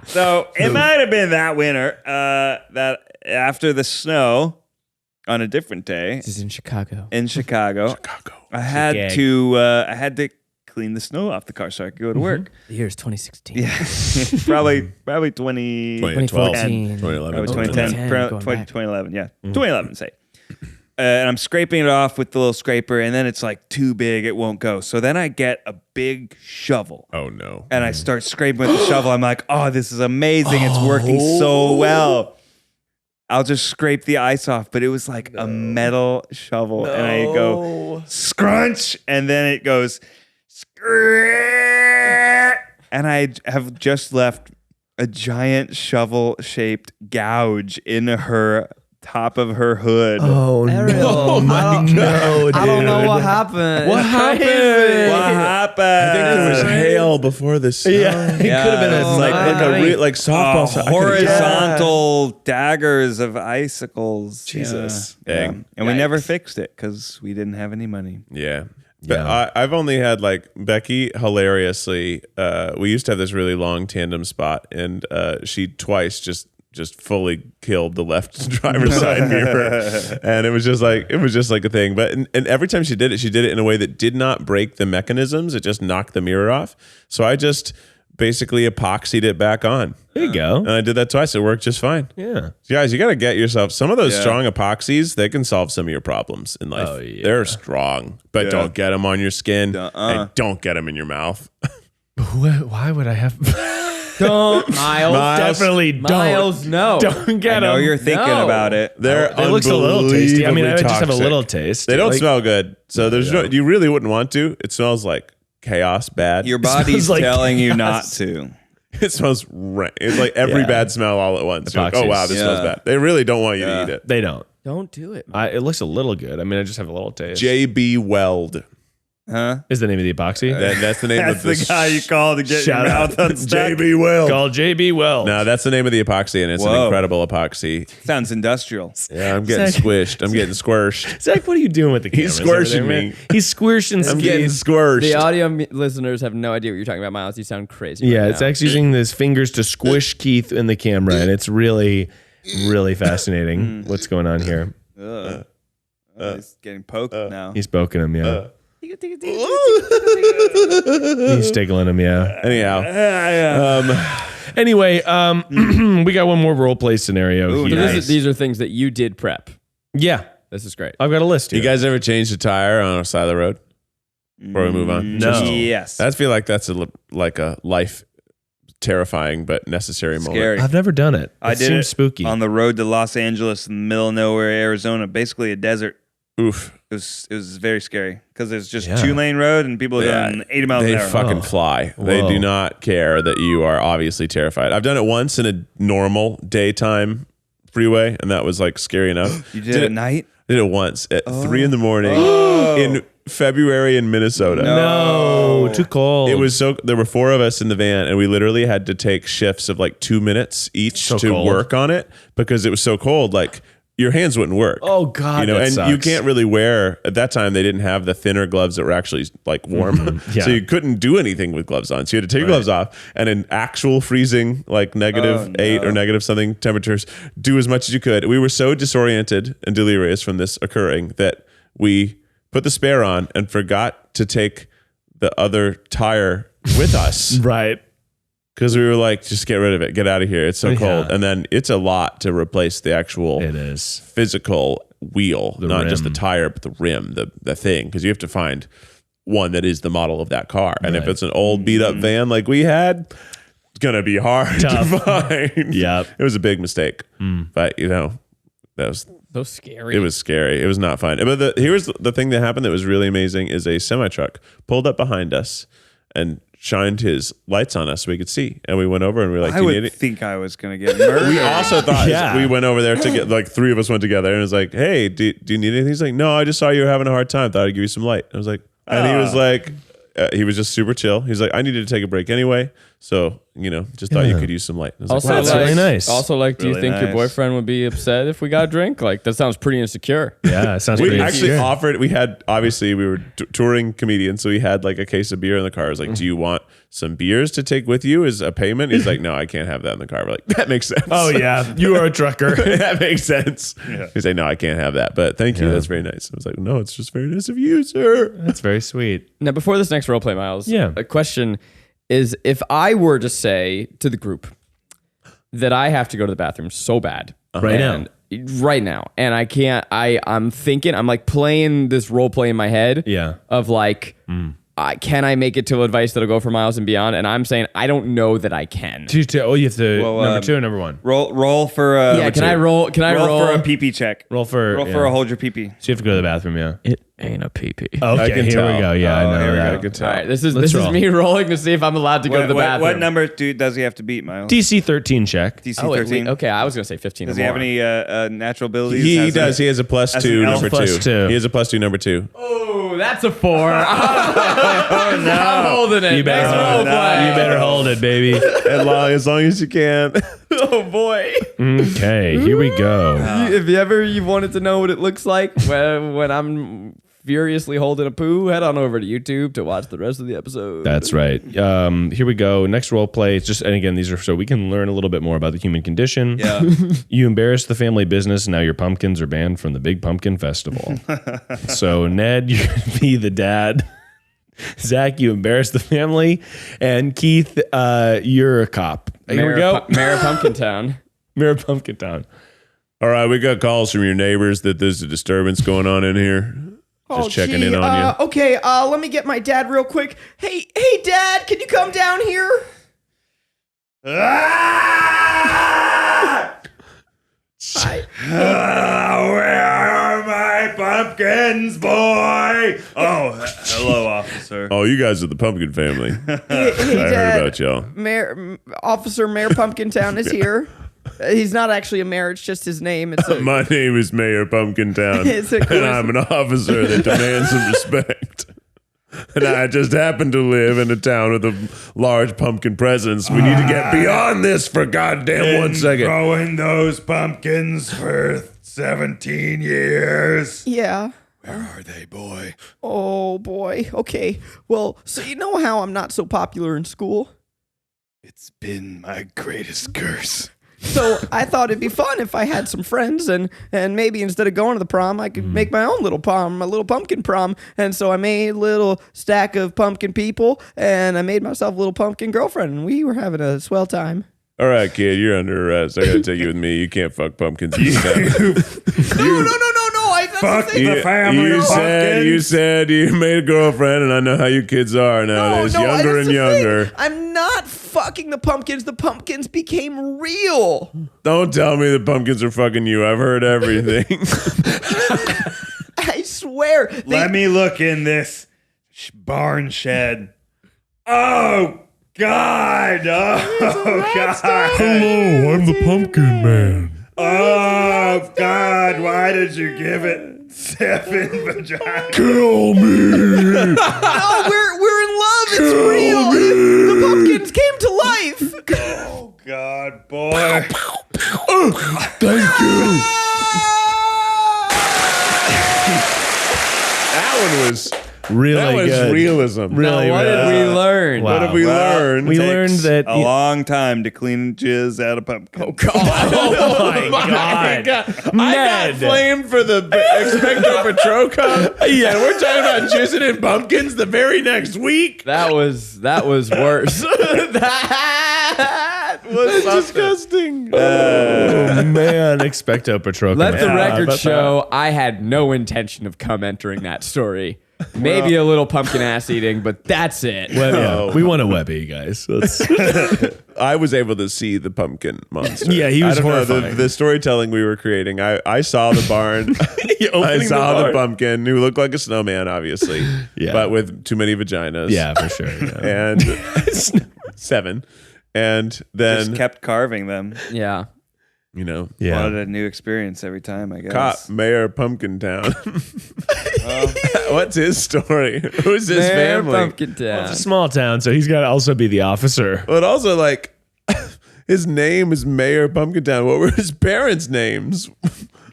So it might have been that winter that after the snow on a different day This is in Chicago. I had to clean the snow off the car so I could go to work. The year is 2016. Yeah, probably 2012, 2014. 2011. probably 2010, 2010, going back. 2011. Yeah, 2011. Say, and I'm scraping it off with the little scraper, and then it's like too big, it won't go. So then I get a big shovel. Oh no. And I start scraping with the shovel. I'm like, oh, this is amazing. It's working so well. I'll just scrape the ice off, but it was like a metal shovel. And I go, scrunch. And then it goes, and I have just left a giant shovel-shaped gouge in her top of her hood. Oh Ariel, no! I don't- No, I don't know dude. what happened. What It's happened? crazy. What happened? I think there was hail before the snow. Yeah, it could have been Oh, a like my. like softball. I could've- horizontal daggers of icicles. Jesus. Yeah. Dang. And we Yikes. never fixed it because we didn't have any money. Yeah. But I've only had like Becky hilariously. We used to have this really long tandem spot, and she twice just just fully killed the left driver's side mirror, and it was just like a thing. But and every time she did it in a way that did not break the mechanisms. It just knocked the mirror off. So I just basically epoxied it back on. There you go. And I did that twice. It worked just fine. Yeah. Guys, you got to get yourself some of those strong epoxies. They can solve some of your problems in life. Oh, yeah. They're strong, but don't get them on your skin and don't get them in your mouth. Why would I have? Don't Miles. Definitely don't. Miles, no. Don't get I know them. you're thinking No. about it. It looks a little tasty. I mean, I would just have a little taste. They don't Like, smell good, so there's no. You really wouldn't want to. It smells like chaos bad. Your body's like telling you chaos. not to. It smells. It's like every Yeah. bad smell all at once. You're like, oh Epoxies. wow, this smells bad. They really don't want you to eat it. They don't. Don't do it. Man. It looks a little good. I mean, I just have a little taste. JB Weld. Huh? is the name of the epoxy. That's the name That's of the this. guy you call to get Shout your out. mouth unstuck. JB Weld. Called JB Wells. No, that's the name of the epoxy, and it's an Whoa. incredible epoxy. Sounds industrial. Yeah, I'm getting Zach. squished. I'm getting squished. Zach, what are you doing with the camera? He's squirshing me. He's squirshing. I'm getting squished. The audio listeners have no idea what you're talking about, Miles. You sound crazy. Yeah, right it's now. actually using his fingers to squish Keith in the camera, and it's really, really fascinating what's going on here. He's getting poked now. He's poking him, yeah. He's tickling him, yeah. Anyhow, Anyway, we got one more role play scenario Ooh, here. So these are things that you did prep. Yeah, This is great. I've got a list here. you guys ever changed a tire on a side of the road before we move on? No. Yes. I feel like that's like a life terrifying but necessary moment. Scary. I've never done it. I It did seems it spooky. on the road to Los Angeles in the middle of nowhere, Arizona, basically a desert. Oof. It was very scary because there's just Yeah. 2-lane road and people are going 80 miles They an hour. fucking Oh. fly. They Whoa. do not care that you are obviously terrified. I've done it once in a normal daytime freeway, and that was like scary enough. You did it at night? Did it once at 3 in the morning in February in Minnesota. no, too cold. It was there were 4 of us in the van, and we literally had to take shifts of like 2 minutes each So to cold. work on it because it was so cold. Like your hands wouldn't work. Oh God, you know, that and sucks. you can't really wear at that time. They didn't have the thinner gloves that were actually like warm, Yeah. so you couldn't do anything with gloves on. So you had to take your gloves off, and in actual freezing, like -8 or negative something temperatures, do as much as you could. We were so disoriented and delirious from this occurring that we put the spare on and forgot to take the other tire with us. right. Because we were like, just get rid of it. Get out of here. It's so Yeah. cold. And then it's a lot to replace the actual It is. physical wheel, The not just the rim. tire, but the rim, the thing. Because you have to find one that is the model of that car. And if Right. it's an old beat up van like we had, it's going to be hard Tough. to find. Yep. It was a big mistake. But, you know, that was So scary. it was scary. It was not fun. But here's the thing that happened that was really amazing is a semi truck pulled up behind us and shined his lights on us so we could see. And we went over and we were like, I do you need would it? think I was going to get murdered. We also thought Yeah. we went over there to get like 3 of us went together and it was like, hey, do you need anything? He's like, no, I just saw you were having a hard time. Thought I'd give you some light. I was like, and he was like, he was just super chill. He's like, I needed to take a break anyway. So, you know, just thought you Yeah. could use some light. I was Also, like, wow, that's really nice. Also, like, do you Really think your nice. boyfriend would be upset if we got a drink? Like, that sounds pretty insecure. Yeah, it sounds we pretty actually insecure. offered, we had, obviously we were touring comedians. So we had like a case of beer in the car. I was like, do you want some beers to take with you as a payment? He's like, no, I can't have that in the car. We're like, that makes sense. Oh yeah, you are a trucker. That makes sense. He's like, no, I can't have that. But thank you. Yeah. That's very nice. I was like, no, it's just very nice of you, sir. That's very sweet. Now, before this next roleplay, Miles, Yeah. a question is if I were to say to the group that I have to go to the bathroom so bad Right now. right now, and I can't, I'm thinking, I'm like playing this role play in my head Yeah. of like, can I make it to advice that'll go for Miles and beyond? And I'm saying, I don't know that I can. You have to Well, number 2 or number 1. Roll for Yeah, can I roll? Can I roll? for a pee-pee check? Roll for Roll for a hold your pee-pee. So you have to go to the bathroom, yeah. It ain't a pee-pee. Okay, can here tell. we go. Yeah, I know. here we yeah. go. I could tell. All right, this is Let's this roll. is me rolling to see if I'm allowed to go to the bathroom. What number does he have to beat, Miles? DC 13 check. DC Oh, wait, 13. okay, I was gonna say 15. Does or he have more. any natural abilities? He Has does. He has a plus as 2 an number elf? Plus 2. He has a plus 2 number 2. Oh, that's a 4. I'm holding it. You better, Next hold, roleplay. you better hold it, baby. As long as you can. Oh boy. Okay, here we go. If you ever wanted to know what it looks like when I'm furiously holding a poo, head on over to YouTube to watch the rest of the episode. That's right. Here we go. Next role play. It's just, and again, these are so we can learn a little bit more about the human condition. Yeah. You embarrassed the family business. Now your pumpkins are banned from the Big Pumpkin Festival. So Ned, you're going to be the dad. Zach, you embarrassed the family. And Keith, you're a cop. Here we go. Mayor of Pumpkin Town. Mayor of Pumpkin Town. All right, we got calls from your neighbors that there's a disturbance going on in here. Just checking in on you. Okay, let me get my dad real quick. Hey, Dad, can you come down here? Where are my pumpkins, boy? Oh, hello, officer. Oh, you guys are the pumpkin family. Hey, I heard about y'all. Officer Mayor Pumpkin Town is here. He's not actually a mayor, it's just his name. It's My name is Mayor Pumpkin Town, It's a and I'm an officer that demands some respect. And I just happen to live in a town with a large pumpkin presence. We need to get beyond this for goddamn 1 second. Growing those pumpkins for 17 years. Yeah. Where are they, boy? Oh, boy. Okay. Well, so you know how I'm not so popular in school? It's been my greatest curse. So I thought it'd be fun if I had some friends and maybe instead of going to the prom, I could make my own little prom, my little pumpkin prom. And so I made a little stack of pumpkin people and I made myself a little pumpkin girlfriend and we were having a swell time. All right, kid, you're under arrest. I gotta take you with me. You can't fuck pumpkins. You No. Fuck the family you of pumpkins. said you made a girlfriend, and I know how you kids are nowadays. Younger and younger. I'm not fucking the pumpkins. The pumpkins became real. Don't tell me the pumpkins are fucking you. I've heard everything. I swear. Let me look in this barn shed. Oh, God. Oh, God. Hello, I'm the Pumpkin Man. Oh, God. Why did you give it 7 vaginas? Kill me. No, we're in love. It's real. The pumpkins came to life. Oh, God, boy. Thank you. That one was Really that was good. realism. Really, Now, what did we learn? Wow. What have we learned? We learned that a long time to clean jizz out of pumpkin. Oh, God. Oh my God. I got flamed for the Expecto Patronum. Yeah, we're talking about jizzing in pumpkins the very next week. That was worse. That was Disgusting. Oh man, Expecto Patronum. Let the Yeah, record but show I had no intention of entering that story. Maybe a little pumpkin ass eating, but that's it. Well, yeah, we want a Webby, guys. I was able to see the pumpkin monster. Yeah, he was I don't know, horrifying. the storytelling we were creating. I saw the barn. I saw the pumpkin who looked like a snowman, obviously. Yeah. But with too many vaginas. Yeah, for sure. Yeah. And 7. And then, Just kept carving them. Yeah. you know, Yeah. Wanted a new experience every time, I guess. cop Mayor Pumpkin Town. What's his story? Who's his Mayor family? Pumpkin Town. It's a small town, so he's got to also be the officer. But also, like, his name is Mayor Pumpkin Town. What were his parents' names?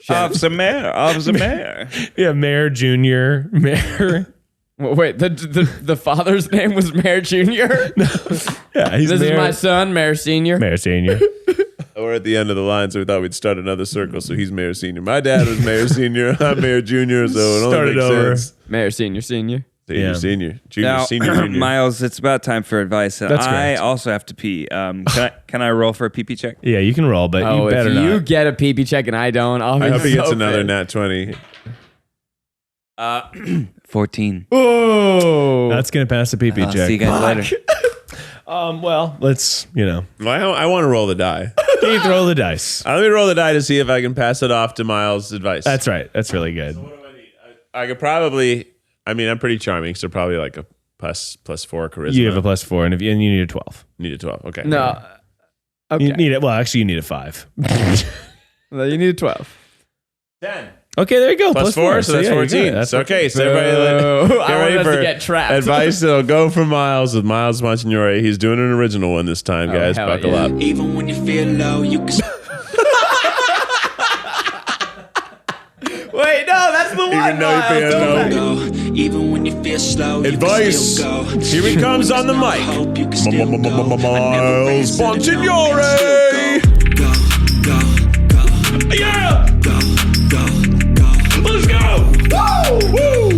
Officer Mayor. Yeah, Mayor Junior, Mayor. Well, wait, the father's name was Mayor Junior. Yeah, he's This Mayor, is my son, Mayor Senior. Mayor Senior. We're at the end of the line, so we thought we'd start another circle. So he's Mayor Senior. My dad was Mayor Senior. I'm Mayor Junior. So it only Started makes over. sense. Mayor Senior. Senior, Yeah. Senior, Junior, Now, Senior, Junior. Miles, it's about time for advice. And That's I correct. also have to pee. Can I roll for a pee check? Yeah, you can roll, but Oh, you better if you not. get a pee check and I don't, I'll be I hope he gets so another pissed. nat 20. 14. Oh, That's gonna pass the PP I'll check. see you guys later. Well, let's Well, I want to roll the die. Keith, roll the dice. Let me roll the die to see if I can pass it off to Miles' advice. That's right. That's really good. What do I need? I could probably. I mean, I'm pretty charming, so probably like a plus 4 charisma. You have a +4, and you need a 12. Need a 12. Okay. no. Okay, You need it. Well, actually, you need a 5. Well, you need a 12. 10. Okay, there you go. Plus 4, so that's yeah, you 14. got it. That's So, okay, so Boo. everybody I get want ready us to for get trapped. advice that'll go for Miles with Miles Bonsignore. He's doing an original one this time, guys. hell Buckle yeah. up. Even when you feel low, you can. Wait, no, that's Even though you're being no. Even when you feel slow, Advice. Here he comes on the mic. Miles Bonsignore. Yeah. Let's go. Woo. Woo.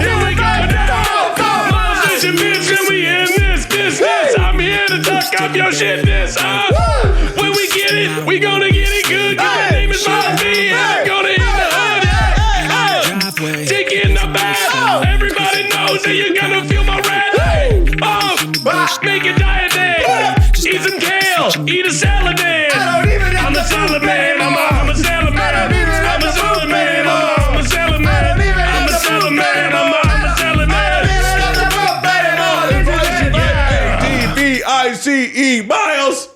Here we go now. Miles Nation, bitch, and we in this business. I'm here to talk up your shit. When we get it, we gonna get it good. My name is Miles B, and I'm gonna hit the hood. Dick in the back. Everybody knows that you're gonna feel my wrath. Make a diet day. Eat some kale. Eat a salad day. I'm a salad man. I'm a salad man. I'm a salad man. I'm a salad man. I'm a salad man. I'm a salad man. A-D-V-I-C-E Miles.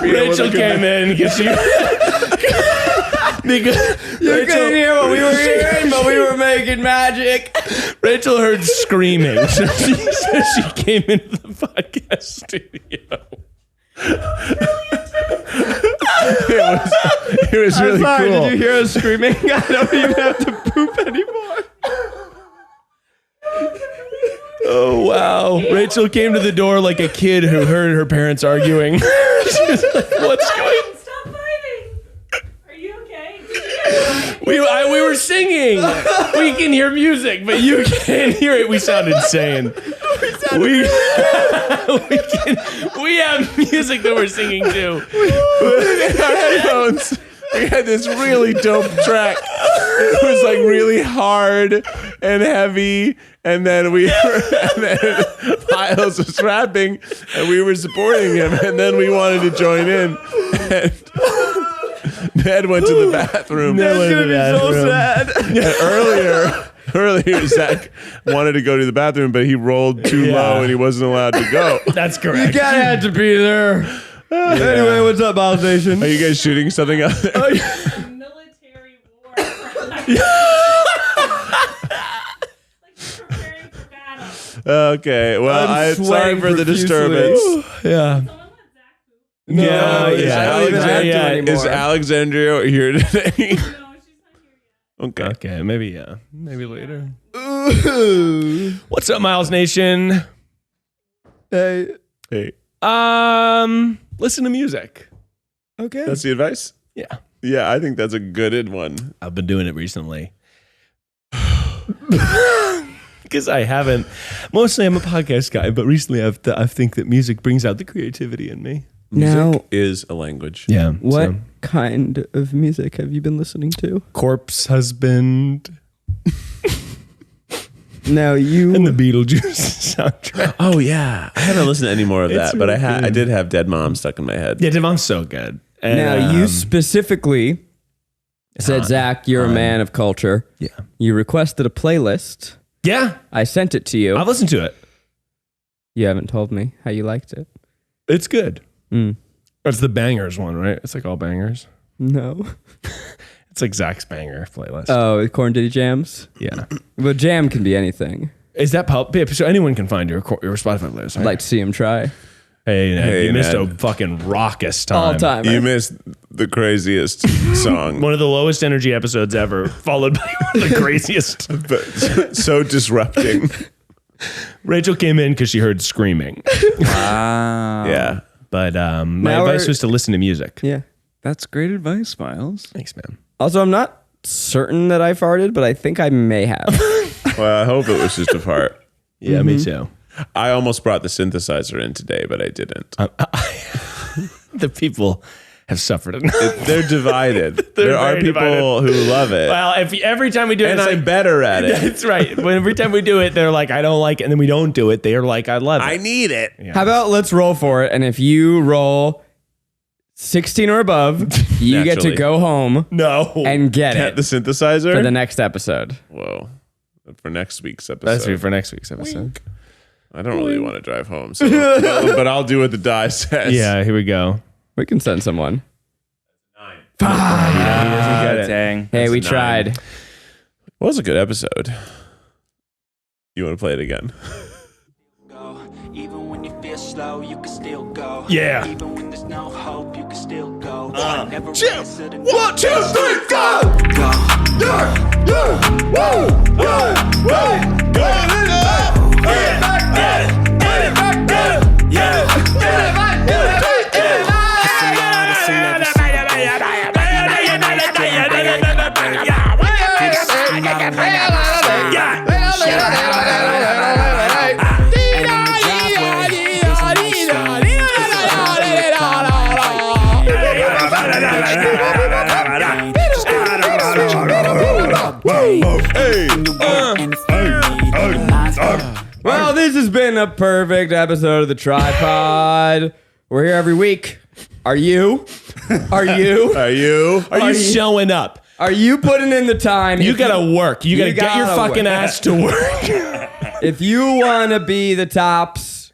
Rachel came in because she. You couldn't hear what we were hearing, but we were making magic. Rachel heard screaming, so she came into the podcast studio. It was really Sorry, cool. did you hear us screaming? I don't even have to poop anymore. Oh wow! Rachel came to the door like a kid who heard her parents arguing. She's like, "What's going on?" Stop fighting. Are you okay? We were singing. We can hear music, but you can't hear it. We sound insane. We have music that we're singing to. Our headphones. We had this really dope track. It was like really hard and heavy, and then Miles was rapping, and we were supporting him, and then we wanted to join in. And Ned went to the bathroom. That's gonna be so sad. And earlier, Zach wanted to go to the bathroom, but he rolled too low, and he wasn't allowed to go. That's correct. You gotta have to be there. Anyway, what's up, Miles Nation? Are you guys shooting something out there? Military war. Like you're preparing for battle. Okay, well, I'm sorry sweating for the profusely. disturbance. Yeah. Someone let Zach poop. Is Alexandria here today? No, she's not here yet. Okay. Maybe later. What's up, Miles Nation? Hey. Listen to music. Okay. That's the advice? Yeah, Yeah, I think that's a good one. I've been doing it recently. Because I haven't. Mostly, I'm a podcast guy, but recently, I think that music brings out the creativity in me. Now, Is a language. Yeah. what kind of music have you been listening to? Corpse Husband Now you and the Beetlejuice soundtrack. Oh yeah, I haven't listened to any more of that, but really I good. did have Dead Mom stuck in my head. Yeah, Devon's so good. And, Now you specifically said, Zach, you're a man of culture. Yeah. You requested a playlist. Yeah, I sent it to you. I've listened to it. You haven't told me how you liked it. It's good. Mm. It's the bangers one, right? It's like all bangers. No. It's like Zach's banger playlist. Oh, Corn Diddy Jams? Yeah. But jam can be anything. Is that so anyone can find your Spotify playlist, I'd right? like to see him try. Hey, Ned, you missed Ned. a fucking raucous time. All time. You missed the craziest song, One of the lowest energy episodes ever, followed by one of the craziest. but so disrupting. Rachel came in because she heard screaming. Wow. Yeah. But my Now advice we're- was to listen to music. Yeah. That's great advice, Miles. Thanks, man. Also, I'm not certain that I farted, but I think I may have. Well, I hope it was just a fart. Yeah, me too. I almost brought the synthesizer in today, but I didn't. The people have suffered enough. They're divided. there are very people who love it, Well, if every time we do it, and it's I'm like, better at it. that's right. When every time we do it, they're like, I don't like it, and then we don't do it. They're like, I love it. I need it. How about let's roll for it? And if you roll 16 or above, you get to Naturally. go home no. and get Get it the synthesizer for the next episode. Whoa, for next week's episode. That's for next week's episode. I don't really want to drive home, so but I'll do what the die says. Yeah, here we go. We can send someone. Dang. Hey, we 9. tried. Well, it was a good episode. You want to play it again? slow, you can still go. Yeah. Even when there's no hope, you can still go. Never Two. answer to 1, 2, 3, go! Well, this has been a perfect episode of the TryPod. We're here every week. Are you? Are you? Are you? Are you showing up? Are you putting in the time? You If gotta work. You gotta get your gotta fucking work. ass to work. If you want to be the tops,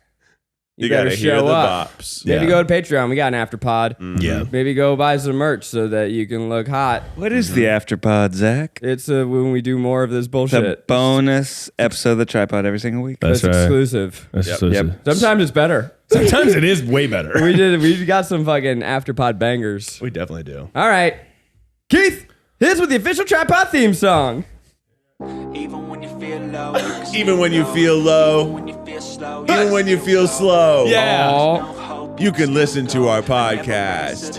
you better gotta hear show the up. bops. Maybe Yeah. go to Patreon. We got an afterpod. Yeah. Maybe go buy some merch so that you can look hot. What is the afterpod, Zach? It's when we do more of this bullshit. The bonus episode of the TryPod every single week. It's exclusive. Yep. Sometimes it's better. Sometimes it is way better. We got some fucking afterpod bangers. We definitely do. All right, Keith, here's with the official TryPod theme song. Even when you feel low, you can still Even when you go. feel low, When you feel slow, even when you feel slow, Yeah. Aw. you can listen to our podcast.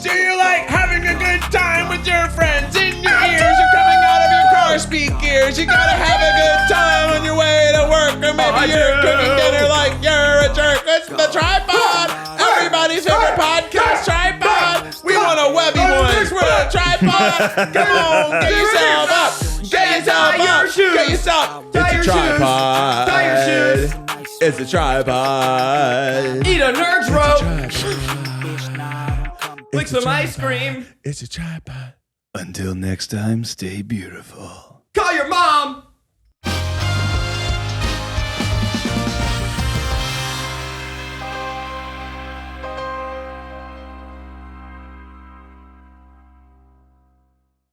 Do you like having a good time with your friends in your ears? You're coming out of your car speakers. You gotta have a good time on your way to work, or maybe you're cooking dinner like you're a jerk. It's the TryPod, everybody's favorite podcast, TryPod. We want a webby ones. We're a TryPod. Come on, get yourself up. Get yourself up. Get yourself. It's a TryPod. Tie your shoes. It's a TryPod. Eat a nerd's rope. Lick some ice cream. It's a TryPod. Until next time, stay beautiful.